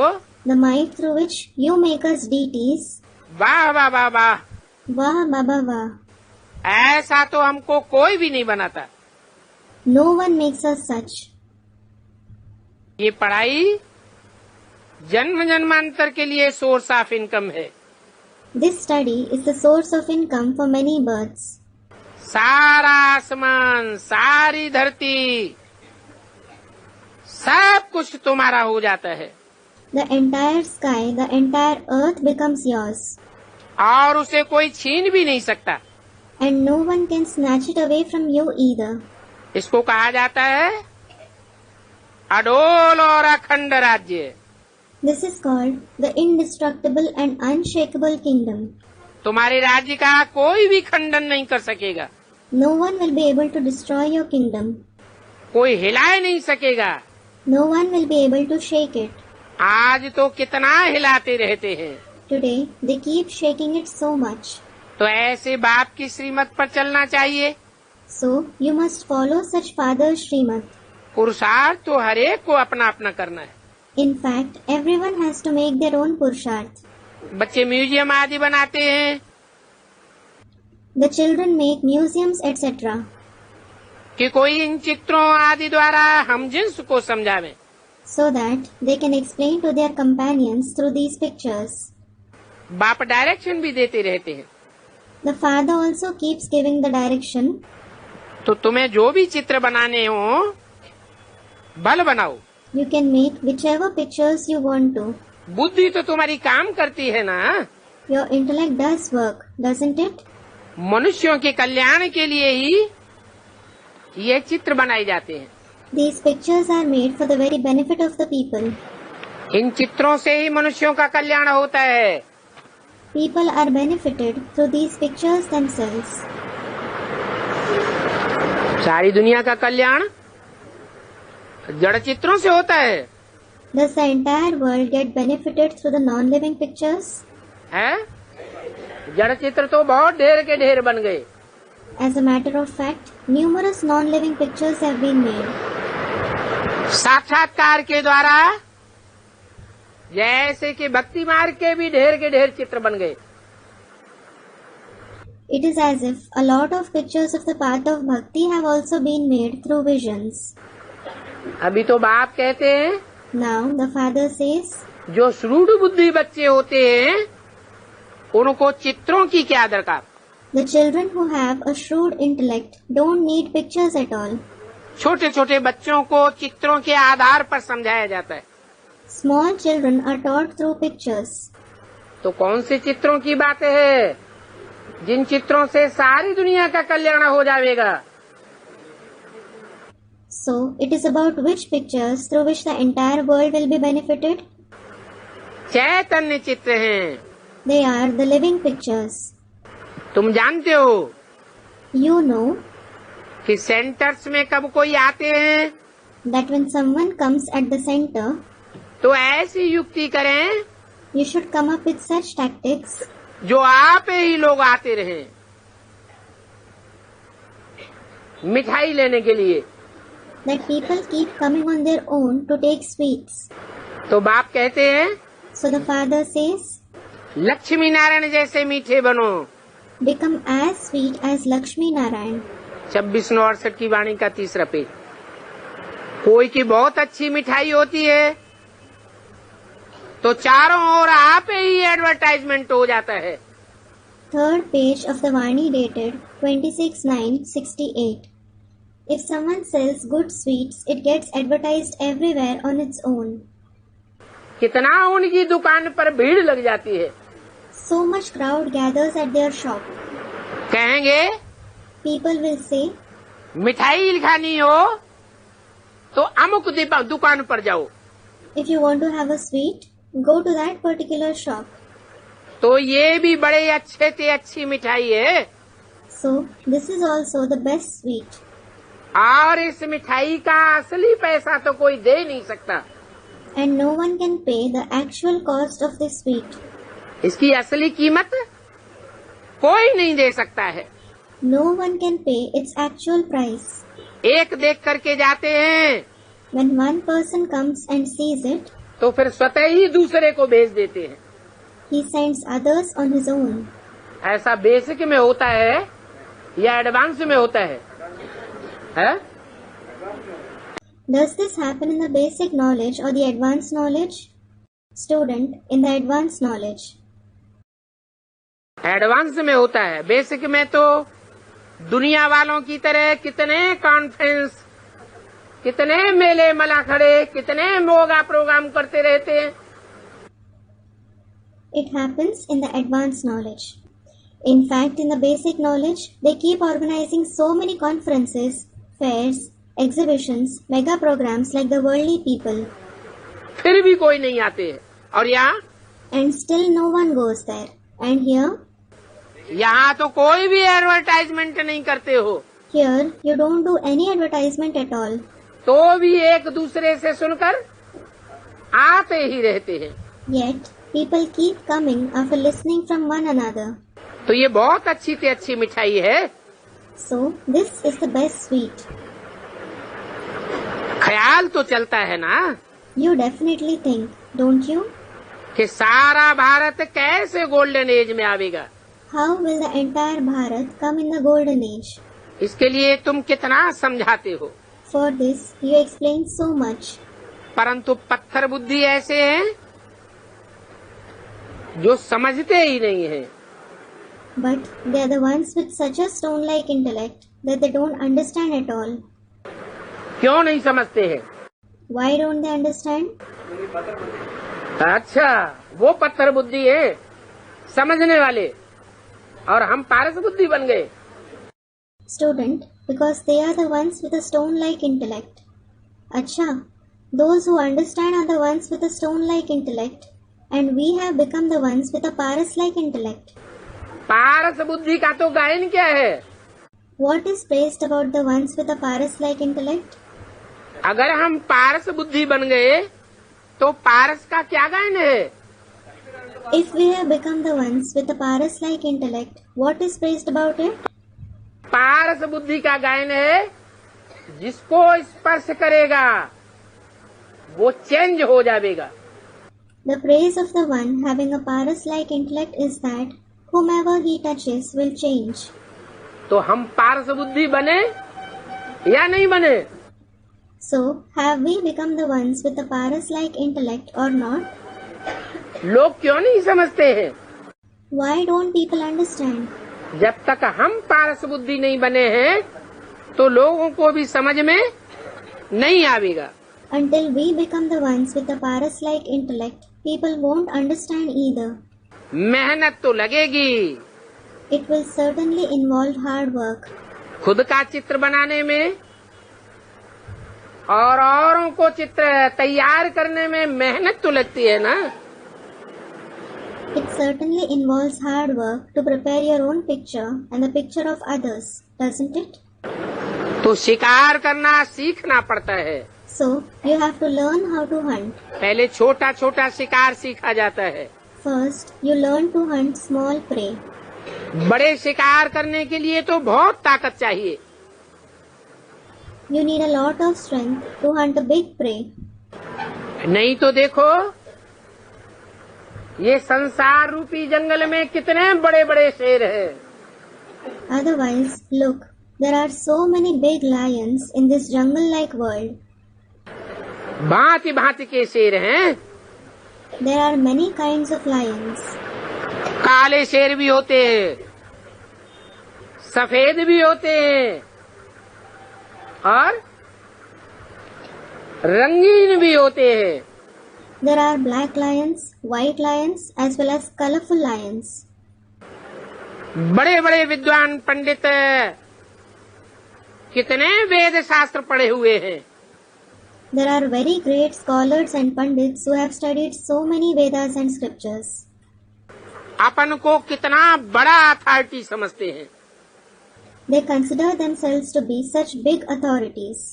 the might through which you make us deities. वाह वाह वाह वाह, Vah Baba Vah. ऐसा तो हमको कोई भी नहीं बनाता। No one makes us such. ये पढ़ाई जन्म जन्मांतर के लिए सोर्स ऑफ इनकम है। This study is the source of income for many births. सारा आसमान, सारी धरती, सब कुछ तुम्हारा हो जाता है The entire sky, the entire earth becomes yours. और उसे कोई छीन भी नहीं सकता। and no one can snatch it away from you either. इसको कहा जाता है अडोल और अखंड राज्य। This is called the indestructible and unshakable kingdom. तुम्हारे राज्य का कोई भी खंडन नहीं कर सकेगा, No one will be able to destroy your kingdom. कोई हिलाए नहीं सकेगा। No one will be able to shake it. आज तो कितना हिलाते रहते हैं। Today, they keep shaking it so much. तो ऐसे बाप की श्रीमत पर चलना चाहिए। So, you must follow such father's Srimad. पुरुषार्थ तो हर एक को अपना अपना करना है। In fact, everyone has to make their own purusharth. बच्चे म्यूजियम आदि बनाते हैं The children make museums, etc. कि कोई इन चित्रों आदि द्वारा हम जिन्स को समझावे, so that they can explain to their companions through these pictures. बाप डायरेक्शन भी देते रहते हैं। The father also keeps giving the direction. तो तुम्हें जो भी चित्र बनाने हो भल बनाओ। You can make whichever pictures you want to. बुद्धि तो तुम्हारी काम करती है ना। Your intellect does work, doesn't it? मनुष्यों के कल्याण के लिए ही ये चित्र बनाए जाते हैं। These pictures are made for the very benefit of the people. इन चित्रों से ही मनुष्यों का कल्याण होता है। People are benefited through these pictures themselves. सारी दुनिया का कल्याण जड़ चित्रों से होता है। Does the entire world get benefited through the non-living pictures? है? जड़ चित्र तो बहुत ढेर के ढेर बन गए। As a matter of fact, numerous non-living pictures have been made. साक्षात्कार के द्वारा जैसे कि भक्ति मार्ग के भी ढेर के ढेर चित्र बन गए। It is as if a lot of pictures of the path of bhakti have also been made through visions. अभी तो बाप कहते हैं Now the father says, जो श्रूढ़ बुद्धि बच्चे होते हैं उनको चित्रों की क्या दरकार। the children who have a shrewd intellect don't need pictures at all. छोटे छोटे बच्चों को चित्रों के आधार पर समझाया जाता है। Small children are taught through pictures. तो कौन से चित्रों की बात है जिन चित्रों से सारी दुनिया का कल्याण हो जाएगा। So, it is about which pictures through which the entire world will be benefited? चैतन्य चित्र हैं। They are the living pictures. तुम जानते हो You know कि सेंटर्स में कब कोई आते हैं that when someone comes at the center, तो ऐसी युक्ति करें you should come up with such tactics जो आप ही लोग आते रहें मिठाई लेने के लिए। that people keep coming on their own to take sweets. तो बाप कहते हैं So the father says, Lakshmi Narayan जैसे मीठे बनो। become as sweet as Lakshmi Narayan. 2668 की वाणी का तीसरा पेज। कोई की बहुत अच्छी मिठाई होती है तो चारों ओर आप ही एडवर्टाइजमेंट हो जाता है। Third page of the Vani dated 26/9/68. If someone sells good sweets, it gets advertised everywhere on its own. कितना उनकी दुकान पर भीड़ लग जाती है। So much crowd gathers at their shop. कहेंगे People will say, मिठाई खानी हो तो अमुक दुकान पर जाओ। if you want to have a sweet, go to that particular shop. तो ये भी बड़े अच्छे से अच्छी मिठाई है So, this is also the best sweet. और इस मिठाई का असली पैसा तो कोई दे नहीं सकता। And no one can pay the actual cost of this sweet. इसकी असली कीमत कोई नहीं दे सकता है। No one can pay its actual price. एक देख करके जाते हैं When one person comes and sees it, तो फिर स्वतः ही दूसरे को भेज देते हैं। he sends others on his own. ऐसा बेसिक में होता है या एडवांस में होता है? Does this happen in the basic knowledge or the advanced knowledge? Student, in the advanced knowledge. Advance में होता है। बेसिक में तो दुनिया वालों की तरह कितने कॉन्फ्रेंस, कितने मेले मला खड़े, कितने मोगा प्रोग्राम करते रहते हैं। It happens in the advanced knowledge. In fact, in the basic knowledge, they keep organizing so many conferences, fairs, exhibitions, mega programs like the worldly people. फिर भी कोई नहीं आते हैं। और यहाँ And still no one goes there. And here? यहाँ तो कोई भी एडवर्टाइजमेंट नहीं करते हो। Here, you don't do any advertisement at all. तो भी एक दूसरे से सुनकर आते ही रहते हैं। Yet, people keep coming after listening from one another. तो ये बहुत अच्छी से अच्छी मिठाई है। So, this is the best sweet. ख्याल तो चलता है ना You definitely think, don't you? कि सारा भारत कैसे गोल्डन एज में आवेगा। How will the entire Bharat come in the golden age? इसके लिए तुम कितना समझाते हो, For this, you explain so much. परंतु पत्थर बुद्धि ऐसे हैं जो समझते ही नहीं हैं। But they are the ones with such a stone-like intellect that they don't understand at all. क्यों नहीं समझते हैं? Why don't they understand? अच्छा, वो पत्थर बुद्धि है समझने वाले, और हम पारस बुद्धि बन गए। Student, because they are the ones with a stone-like intellect. Acha, those who understand are the ones with a stone-like intellect, and we have become the ones with a paras-like intellect. पारस बुद्धि का तो गायन क्या है? What is praised about the ones with a paras-like intellect? अगर हम पारस बुद्धि बन गए तो पारस का क्या गायन है? If we have become the ones with a paras-like intellect, what is praised about it? पारस बुद्धि का गायन है जिसको स्पर्श करेगा वो चेंज हो जाएगा। The praise of the one having a paras-like intellect is that whomever he touches will change. तो हम पारस बुद्धि बने या नहीं बने? So, have we become the ones with a paras-like intellect or not? लोग क्यों नहीं समझते हैं? Why don't people understand? जब तक हम पारस बुद्धि नहीं बने हैं तो लोगों को भी समझ में नहीं आवेगा। Until we become the ones with a paras-like intellect, people won't understand either. मेहनत तो लगेगी, It will certainly involve hard work. खुद का चित्र बनाने में और औरों को चित्र तैयार करने में मेहनत तो लगती है ना। It certainly involves hard work to prepare your own picture and the picture of others, doesn't it? तो शिकार करना सीखना पड़ता है। So, you have to learn how to hunt. पहले छोटा छोटा शिकार सीखा जाता है। First, you learn to hunt small prey. बड़े शिकार करने के लिए तो बहुत ताकत चाहिए। You need a lot of strength to hunt a big prey. नहीं तो देखो ये संसार रूपी जंगल में कितने बड़े बड़े शेर हैं। Otherwise, look, there are so many big lions in this jungle-like world. भांति भांति के शेर हैं। There are many kinds of lions. काले शेर भी होते हैं, सफेद भी होते हैं और रंगीन भी होते हैं। There are black lions, white lions, as well as colorful lions. बड़े बड़े विद्वान पंडित कितने वेद शास्त्र पढ़े हुए हैं। There are very great scholars and pandits who have studied so many Vedas and scriptures. अपन को कितना बड़ा अथॉरिटी समझते हैं। They consider themselves to be such big authorities.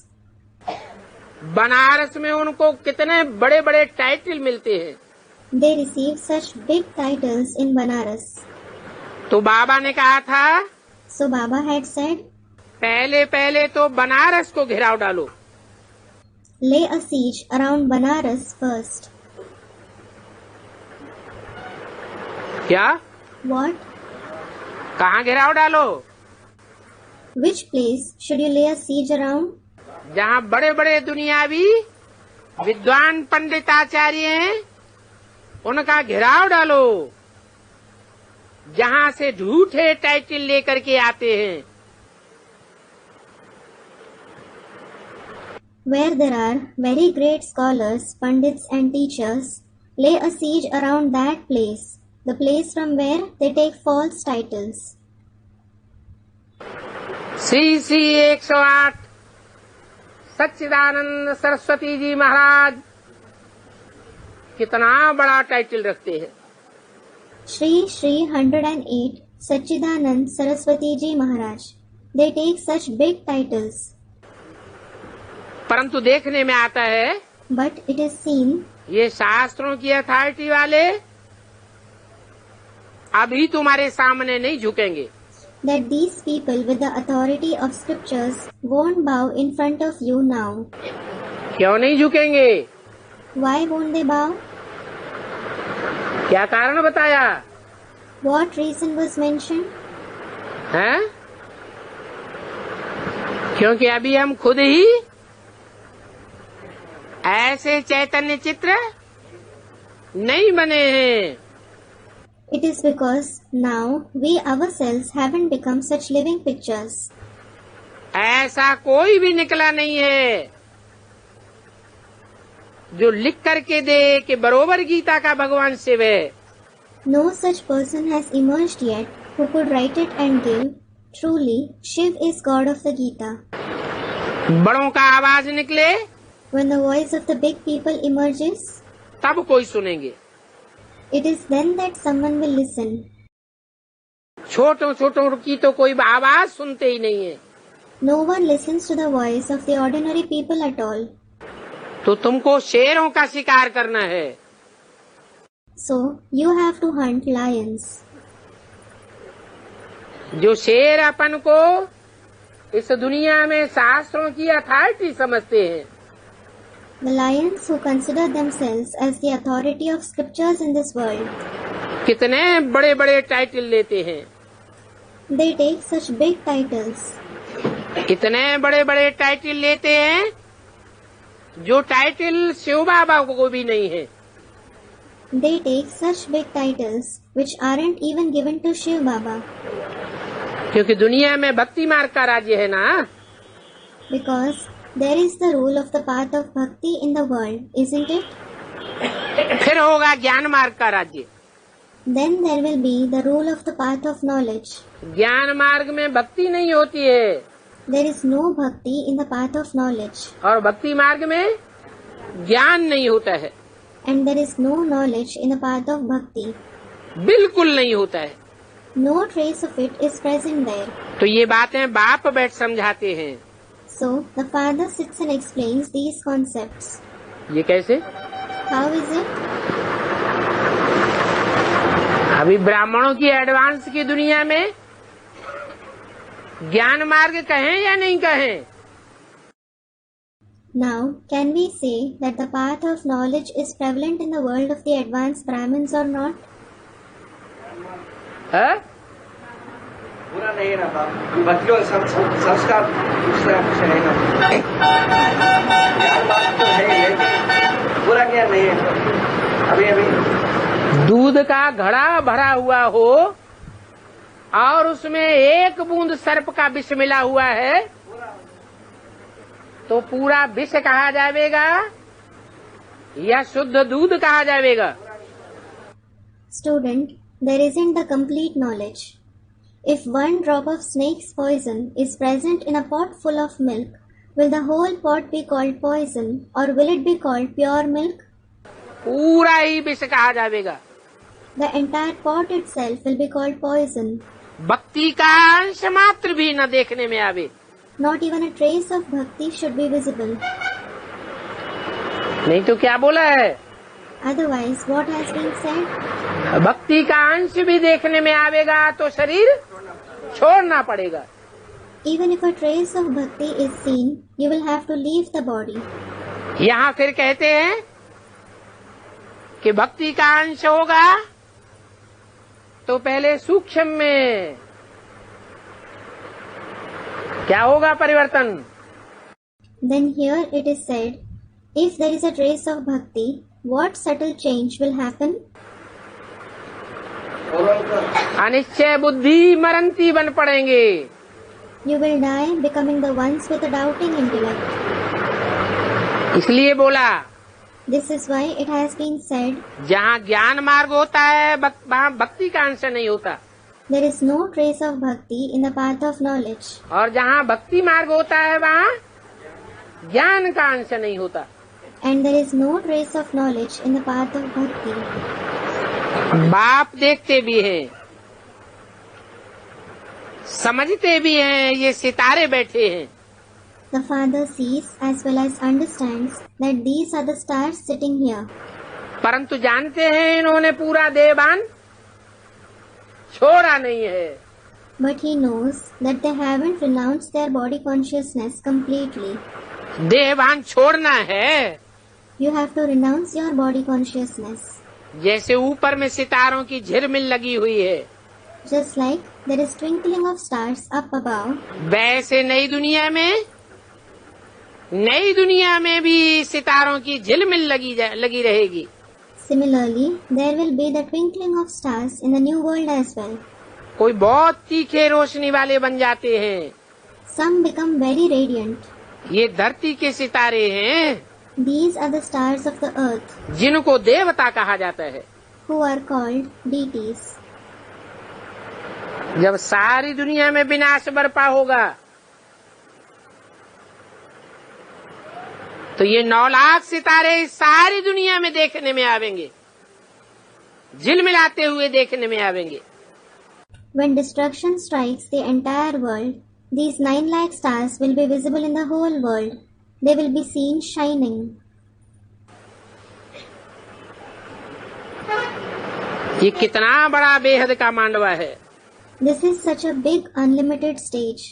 Banaras में उनको कितने बड़े बड़े टाइटल मिलते हैं। They receive such big titles in Banaras. तो बाबा ने कहा था So Baba had said, पहले पहले तो बनारस को घेराव डालो। lay a siege around Banaras first. क्या? What? कहाँ घेराव डालो? Which place should you lay a siege around? जहाँ बड़े बड़े दुनियावी विद्वान पंडित आचार्य हैं उनका घेराव डालो, जहाँ से झूठे टाइटल लेकर के आते हैं। Where there are very great scholars, pandits and teachers, lay a siege around that place the place from where they take false titles. Shri Shri 108 सच्चिदानंद सरस्वती जी महाराज कितना बड़ा टाइटल रखते हैं। Shri Shri 108 Sachidanand Saraswati Ji Maharaj. They take such big titles. परंतु देखने में आता है But it is seen ये शास्त्रों की अथॉरिटी वाले अभी तुम्हारे सामने नहीं झुकेंगे। that these people with the authority of scriptures won't bow in front of you now. क्यों नहीं झुकेंगे? Why won't they bow? क्या कारण बताया What reason was mentioned? है? क्योंकि अभी हम खुद ही ऐसे चैतन्य चित्र नहीं बने हैं। It is because now we ourselves haven't become such living pictures. ऐसा कोई भी निकला नहीं है जो लिख करके दे कि बरोबर गीता का भगवान शिव है। No such person has emerged yet who could write it and give, truly, Shiv is God of the Gita. बड़ों का आवाज निकले When the voice of the big people emerges, तब कोई सुनेंगे। it is then that someone will listen. छोटों छोटों की तो कोई आवाज सुनते ही नहीं है। No one listens to the voice of the ordinary people at all. तो तुमको शेरों का शिकार करना है। So, you have to hunt lions. जो शेर अपन को इस दुनिया में शास्त्रों की अथॉरिटी समझते हैं, The lions who consider themselves as the authority of scriptures in this world, कितने बड़े बड़े टाइटल लेते हैं। they take such big titles. कितने बड़े बड़े टाइटल लेते हैं जो टाइटल शिव बाबा को भी नहीं है। They take such big titles which aren't even given to Shiv Baba. क्योंकि दुनिया में भक्ति मार्ग का राज्य है ना। Because there is the rule of the path of bhakti in the world, isn't it? फिर होगा ज्ञान मार्ग का राज्य। Then there will be the rule of the path of knowledge. ज्ञान मार्ग में भक्ति नहीं होती है There is no bhakti in the path of knowledge. और भक्ति मार्ग में ज्ञान नहीं होता है। And there is no knowledge in the path of bhakti. बिल्कुल नहीं होता है। No trace of it is present there. तो ये बातें बाप बैठ समझाते हैं। So, the father sits and explains these concepts. ये कैसे? How is it? अभी ब्राह्मणों की एडवांस की दुनिया में ज्ञान मार्ग कहें या नहीं कहें? Now, can we say that the path of knowledge is prevalent in the world of the advanced Brahmins or not? है? पूरा नहीं है ना बाप, बच्चों संस्कार दूसरा कुछ है ना। ज्ञान बात तो है लेकिन पूरा ज्ञान नहीं है। अभी अभी दूध का घड़ा भरा हुआ हो और उसमें एक बूंद सर्प का विष मिला हुआ है तो पूरा विष कहा जाएगा या शुद्ध दूध कहा जाएगा? Student, there isn't the complete knowledge. If one drop of snake's poison is present in a pot full of milk, will the whole pot be called poison or will it be called pure milk? पूरा ही विष कहा जाएगा। The entire pot itself will be called poison. भक्ति का अंश मात्र भी न देखने में आवे। Not even a trace of bhakti should be visible. नहीं तो क्या बोला है? Otherwise, what has been said? भक्ति का अंश भी देखने में आवेगा तो शरीर छोड़ना पड़ेगा। Even if a trace of bhakti is seen, you will have to leave the body. यहाँ फिर कहते हैं कि भक्ति का अंश होगा तो पहले सूक्ष्म में क्या होगा परिवर्तन? Then here it is said, if there is a trace of bhakti, what subtle change will happen? Anishchay बुद्धि मरंती बन पड़ेंगे। You will die becoming the ones with a doubting intellect. इसलिए बोला This is why it has been said, जहाँ ज्ञान मार्ग होता है वहाँ भक्ति का अंश नहीं होता, there is no trace of bhakti in the path of knowledge. और जहाँ भक्ति मार्ग होता है वहाँ ज्ञान का अंश नहीं होता। And there is no trace of knowledge in the path of bhakti. बाप देखते भी हैं, समझते भी हैं, ये सितारे बैठे हैं। The father sees as well as understands that these are the stars sitting here. परंतु जानते हैं इन्होंने पूरा देहभान छोड़ा नहीं है। But he knows that they haven't renounced their body consciousness completely. देहभान छोड़ना है, You have to renounce your body consciousness. जैसे ऊपर में सितारों की झिलमिल लगी हुई है, Just like there is twinkling of stars up above, वैसे नई दुनिया में भी सितारों की झिलमिल लगी रहेगी। similarly, there will be the twinkling of stars in the new world as well. कोई बहुत तीखे रोशनी वाले बन जाते हैं। Some become very radiant. ये धरती के सितारे हैं These are the stars of the earth, जिनको देवता कहा जाता है। who are called deities. जब सारी दुनिया में विनाश बरपा होगा तो ये 9 लाख सितारे सारी दुनिया में देखने में आवेंगे, झिलमिलाते हुए देखने में आवेंगे। When destruction strikes the entire world, these 9 lakh stars will be visible in the whole world. They will be seen shining. ये कितना बड़ा बेहद का मांडवा है। This is such a big unlimited stage.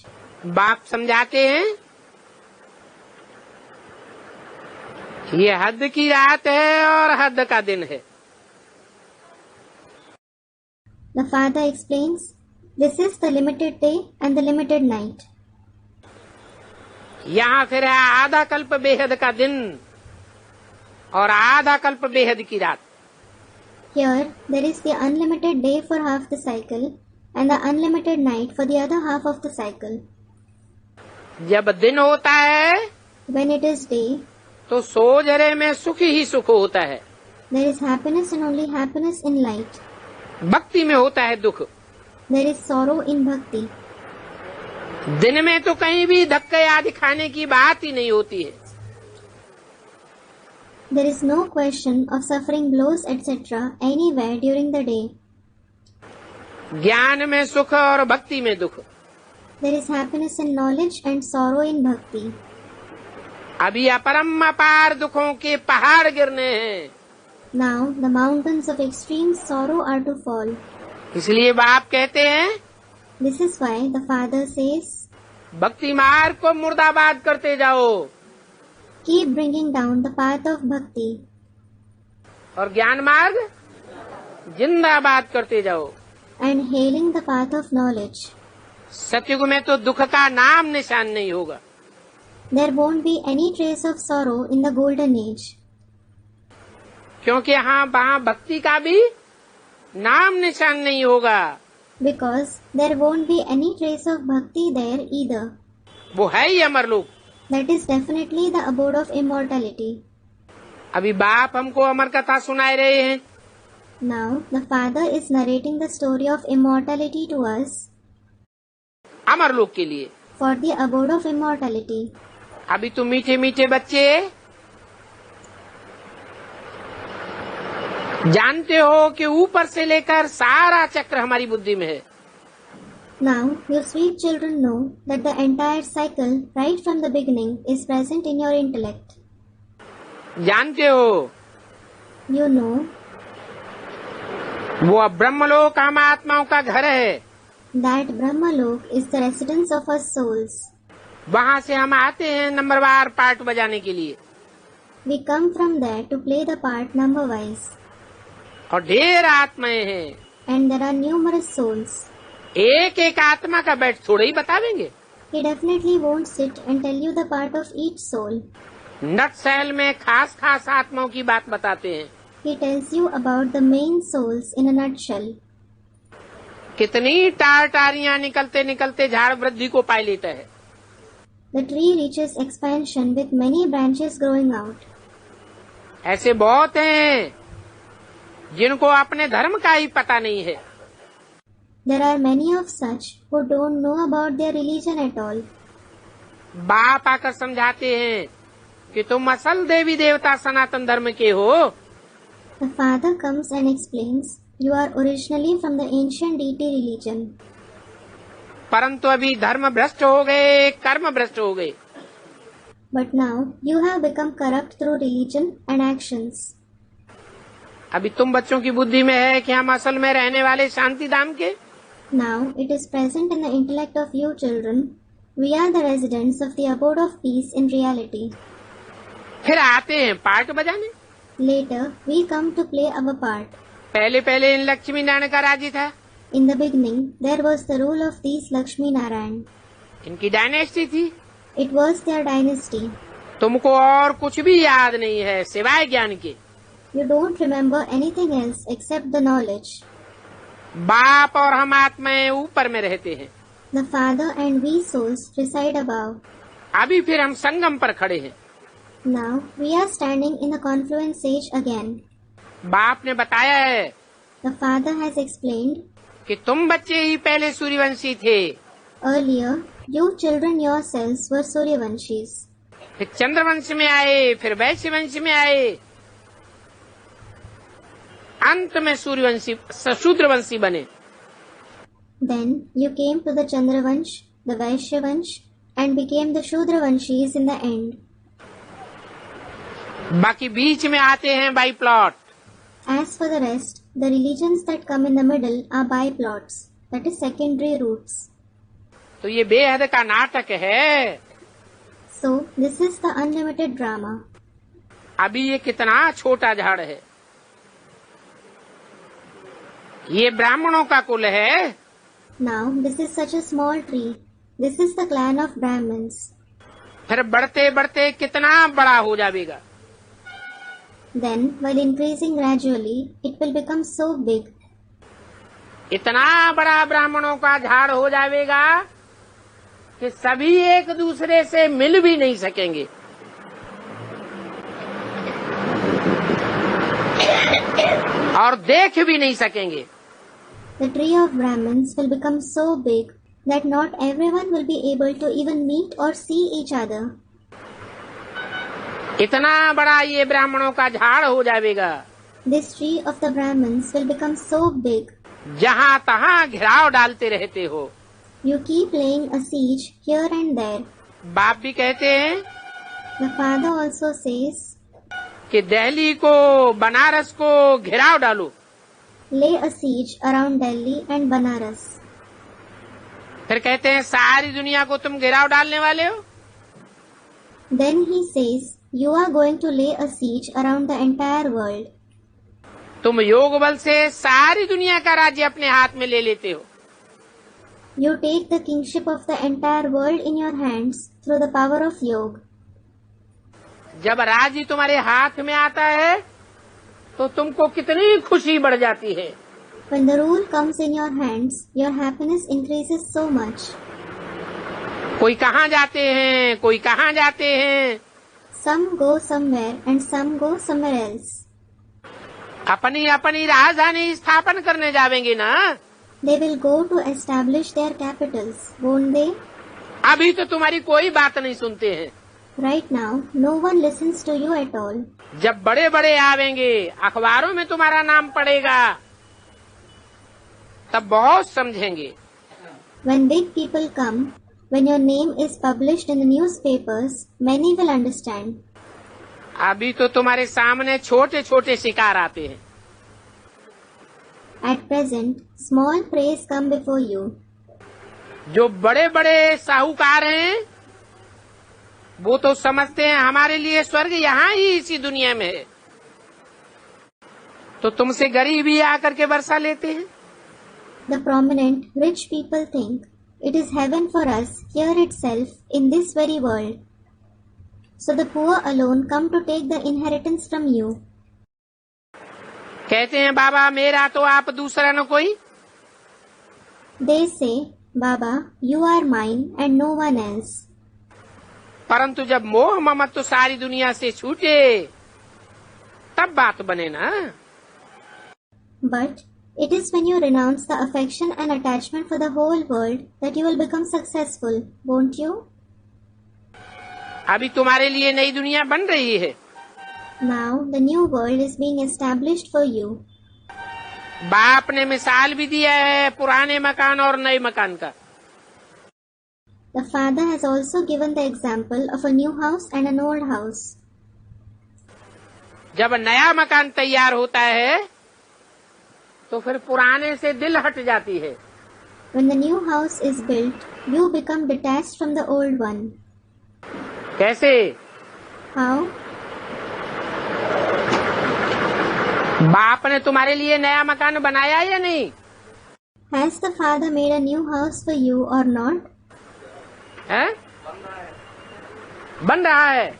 बाप समझाते हैं ये हद की रात है और हद का दिन है। The father explains, this is the limited day and the limited night. यहाँ फिर है आधा कल्प बेहद का दिन और आधा कल्प बेहद की रात। Here, there is the unlimited day for half the cycle and the unlimited night for the other half of the cycle. जब दिन होता है When it is day, तो सोजरे में सुख ही सुख होता है, there is happiness and only happiness in light. भक्ति में होता है दुख। There is sorrow in bhakti. दिन में तो कहीं भी धक्के आदि खाने की बात ही नहीं होती है। There is no question of suffering blows etc. anywhere during the day. ज्ञान में सुख और भक्ति में दुख। There is happiness in knowledge and sorrow in bhakti. अभी अपरम अपार दुखों के पहाड़ गिरने हैं। Now the mountains of extreme sorrow are to fall. इसलिए बाप कहते हैं This is why the father says, भक्ति मार्ग को मुर्दाबाद करते जाओ keep bringing down the path of bhakti और ज्ञान मार्ग जिंदाबाद करते जाओ। and hailing the path of knowledge. सतयुग में तो दुख का नाम निशान नहीं होगा। There won't be any trace of sorrow in the golden age. क्योंकि वहाँ भक्ति का भी नाम निशान नहीं होगा। Because there won't be any trace of bhakti there either. वो है ही अमरलोक। That is definitely the abode of immortality. अभी बाप हमको अमर कथा सुनाए रहे हैं। Now the father is narrating the story of immortality to us अमरलोक के लिए। for the abode of immortality. अभी तो मीठे मीठे बच्चे जानते हो कि ऊपर से लेकर सारा चक्र हमारी बुद्धि में है। Now you sweet children know that the entire cycle right from the beginning is present in your intellect. जानते हो You know वो ब्रह्मलोक हम आत्माओं का घर है। that Brahmalok is the residence of us souls. वहाँ से हम आते हैं नंबरवार पार्ट बजाने के लिए We come from there to play the part number wise. और ढेर आत्माएं हैं। And there are numerous souls. एक एक आत्मा का बैठ थोड़ा ही बतावेंगे। He definitely won't sit and tell you the part of each soul. Nutshell में खास खास आत्माओं की बात बताते हैं। He tells you about the main souls in a nutshell. कितनी टारियां निकलते निकलते झाड़ वृद्धि को पाई लेता है। The tree reaches expansion with many branches growing out. ऐसे बहुत हैं जिनको अपने धर्म का ही पता नहीं है। There are many of such who don't know about their religion at all. बाप आकर समझाते हैं कि तुम असल देवी देवता सनातन धर्म के हो। The father comes and explains, you are originally from the ancient deity religion. परंतु अभी धर्म भ्रष्ट हो गए, कर्म भ्रष्ट हो गए। But now you have become corrupt through religion and actions. अभी तुम बच्चों की बुद्धि में है कि हम असल में रहने वाले शांति धाम के। Now it is present in the intellect of you children. We are the residents of the abode of peace in reality. फिर आते हैं पार्ट बजाने। Later we come to play our part. पहले पहले इन लक्ष्मी नारायण का राज्य था। In the beginning there was the rule of these Lakshmi Narayan. इनकी डायनेस्टी थी। It was their dynasty. तुमको और कुछ भी याद नहीं है सिवाय ज्ञान के। You don't remember anything else except the knowledge. बाप और हम आत्माएं ऊपर में रहते हैं। The Father and we souls reside above. अभी फिर हम संगम पर खड़े हैं। Now we are standing in the confluence stage again. बाप ने बताया है The Father has explained, कि तुम बच्चे ही पहले सूर्यवंशी थे, earlier you children yourselves were Suryavanshis. फिर चंद्रवंश में आए, फिर वैश्य वंश में आए, अंत में सूर्यवंशी शूद्रवंशी बने। Then you came to the Chandravansh, the Vaishyavansh, and became the Shudravanshis in the end. बाकी बीच में आते हैं by plot. As for the rest, the religions that come in the middle are byplots, that is secondary roots. तो ये बेहद का नाटक है। So this is the unlimited drama. अभी ये कितना छोटा झाड़ है। ये ब्राह्मणों का कुल है। Now this is such a small tree. This is the clan of Brahmins. फिर बढ़ते बढ़ते कितना बड़ा हो जाएगा। Then, while increasing gradually, it will become so big. इतना बड़ा ब्राह्मणों का झाड़ हो जाएगा कि सभी एक दूसरे से मिल भी नहीं सकेंगे। और देख भी नहीं सकेंगे। The tree of Brahmins will become so big that not everyone will be able to even meet or see each other. इतना बड़ा ये ब्राह्मणों का झाड़ हो जाएगा। This tree of the Brahmins will become so big. जहाँ तहाँ घेराव डालते रहते हो। You keep laying a siege here and there. बाप भी कहते हैं The Father also says, कि दिल्ली को, बनारस को घेराव डालो। lay a siege around Delhi and Banaras. फिर कहते हैं सारी दुनिया को तुम घेराव डालने वाले हो। Then he says, you are going to lay a siege around the entire world. तुम योग बल से सारी दुनिया का राज्य अपने हाथ में ले लेते हो। You take the kingship of the entire world in your hands through the power of yoga. जब राज्य तुम्हारे हाथ में आता है तो तुमको कितनी खुशी बढ़ जाती है। When the rule comes in your hands, your happiness increases so much. कोई कहाँ जाते हैं, कोई कहाँ जाते हैं। Some go somewhere and some go somewhere else. अपनी अपनी राजधानी स्थापन करने जावेंगे ना। They will go to establish their capitals, won't they? अभी तो तुम्हारी कोई बात नहीं सुनते हैं। Right now, no one listens to you at all. जब बड़े बड़े आवेंगे, अखबारों में तुम्हारा नाम पड़ेगा, तब बहुत समझेंगे। When big people come, when your name is published in the newspapers, many will understand. अभी तो तुम्हारे सामने छोटे छोटे शिकार आते हैं। At present, small preys come before you. जो बड़े बड़े साहूकार हैं वो तो समझते हैं हमारे लिए स्वर्ग यहाँ ही इसी दुनिया में है, तो तुमसे गरीब ही आकर के वर्षा लेते हैं। The prominent, rich people think it is heaven for us here itself in this very world. So the poor alone come to take the inheritance from you. कहते हैं बाबा मेरा तो आप दूसरा न कोई। They say, Baba, you are mine and no one else. परंतु जब मोह ममत्व सारी दुनिया से छूटे तब बात बने ना। But it is when you renounce the affection and attachment for the whole world that you will become successful, won't you? अभी तुम्हारे लिए नई दुनिया बन रही है। Now the new world is being established for you. बाप ने मिसाल भी दिया है पुराने मकान और नए मकान का। The father has also given the example of a new house and an old house. जब नया मकान तैयार होता है तो फिर पुराने से दिल हट जाती है। When the new house is built, you become detached from the old one. कैसे? How? बाप ने तुम्हारे लिए नया मकान बनाया या नहीं? Has the father made a new house for you or not? है? बन रहा है।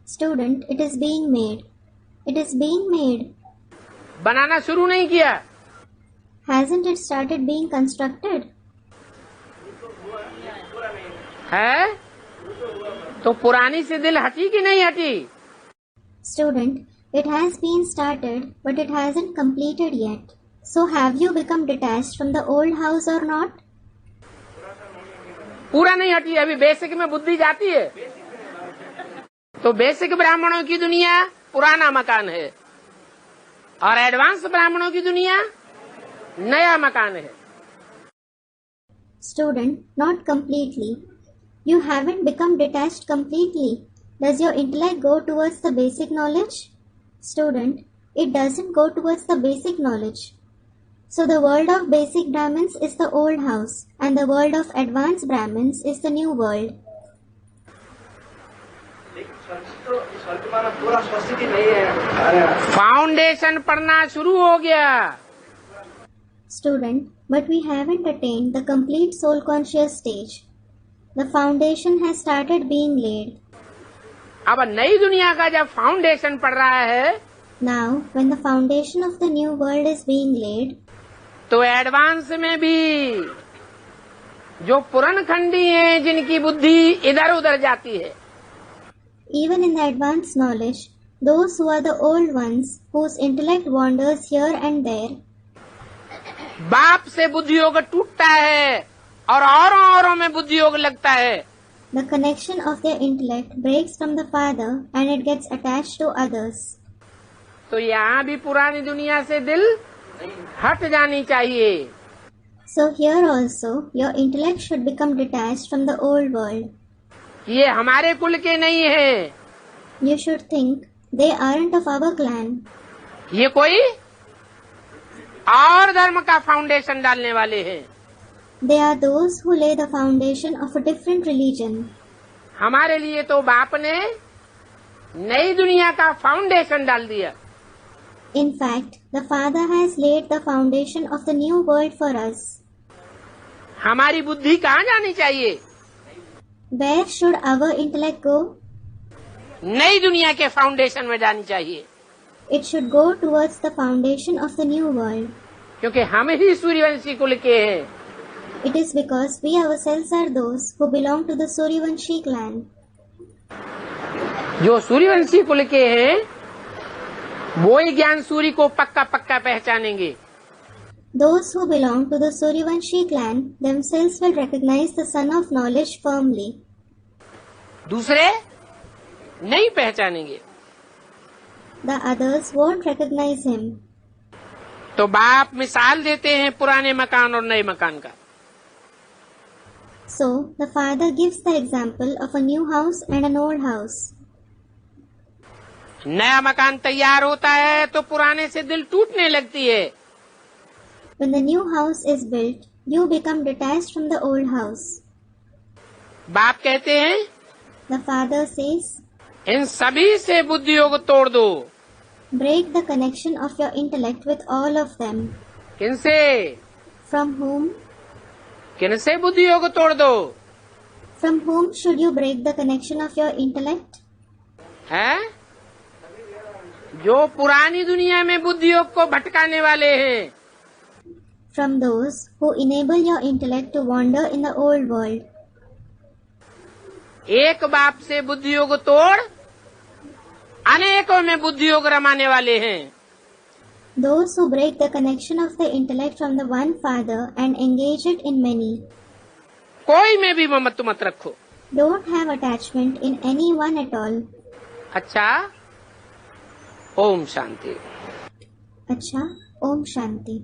Student, it is being made. It is being made. बनाना शुरू नहीं किया। Hasn't it started being constructed? है? तो पुरानी से दिल हटी कि नहीं हटी? Student, it has been started, but it hasn't completed yet. So have you become detached from the old house or not? पूरा नहीं हटी, अभी बेसिक में बुद्धि जाती है। तो बेसिक ब्राह्मणों की दुनिया पुराना मकान है और एडवांस ब्राह्मणों की दुनिया नया मकान है। Student, not completely. You haven't become detached completely. Does your intellect go towards the basic knowledge? Student, it doesn't go towards the basic knowledge. So the world of basic Brahmins is the old house and the world of advanced Brahmins is the new world. पूरा स्वस्थिति नहीं है। Foundation पढ़ना शुरू हो गया। Student, but we haven't attained the complete soul conscious stage. The foundation has started being laid. अब नई दुनिया का जब फाउंडेशन पड़ रहा है, Now, when the foundation of the new world is being laid, तो एडवांस में भी जो पुरनखंडी हैं, जिनकी बुद्धि इधर उधर जाती है, even in the advanced knowledge, those who are the old ones, whose intellect wanders here and there, बाप से बुद्धि योग टूटता है और औरों में बुद्धि योग लगता है। the connection of their intellect breaks from the father and it gets attached to others. तो यहाँ भी पुरानी दुनिया से दिल हट जानी चाहिए। So here also, your intellect should become detached from the old world. ये हमारे कुल के नहीं है, You should think, they aren't of our clan. ये कोई और धर्म का फाउंडेशन डालने वाले हैं। They are those who lay the foundation of a different religion. हमारे लिए तो बाप ने नई दुनिया का फाउंडेशन डाल दिया। In fact, the Father has laid the foundation of the new world for us. हमारी बुद्धि कहाँ जानी चाहिए? Where should our intellect go? नई दुनिया के फाउंडेशन में जानी चाहिए, It should go towards the foundation of the new world. क्योंकि हम ही सूर्यवंशी कुल के हैं। It is because we ourselves are those who belong to the Suryavanshi clan. जो सूर्यवंशी कुल के हैं वो ही ज्ञान सूर्य को पक्का पक्का पहचानेंगे। Those who belong to the Suryavanshi clan themselves will recognize the Son of Knowledge firmly. दूसरे नहीं पहचानेंगे। The others won't recognize him. तो बाप मिसाल देते हैं पुराने मकान और नए मकान का। So, the Father gives the example of a new house and an old house. नया मकान तैयार होता है तो पुराने से दिल टूटने लगती है। When the new house is built, you become detached from the old house. बाप कहते हैं The Father says, इन सभी से बुद्धि योग तोड़ दो। break the connection of your intellect with all of them. किनसे? From whom? किनसे बुद्धि योग तोड़ दो? From whom should you break the connection of your intellect? है? जो पुरानी दुनिया में बुद्धि योग को भटकाने वाले हैं। From those who enable your intellect to wander in the old world. एक बाप से बुद्धि योग तोड़, अनेकों में बुद्धि योग रमाने वाले हैं। Those who break the connection of the intellect from the one father and engage it in many. कोई में भी ममत्व मत रखो। Don't have attachment in anyone at all. अच्छा, ओम शांति। अच्छा, Om Shanti.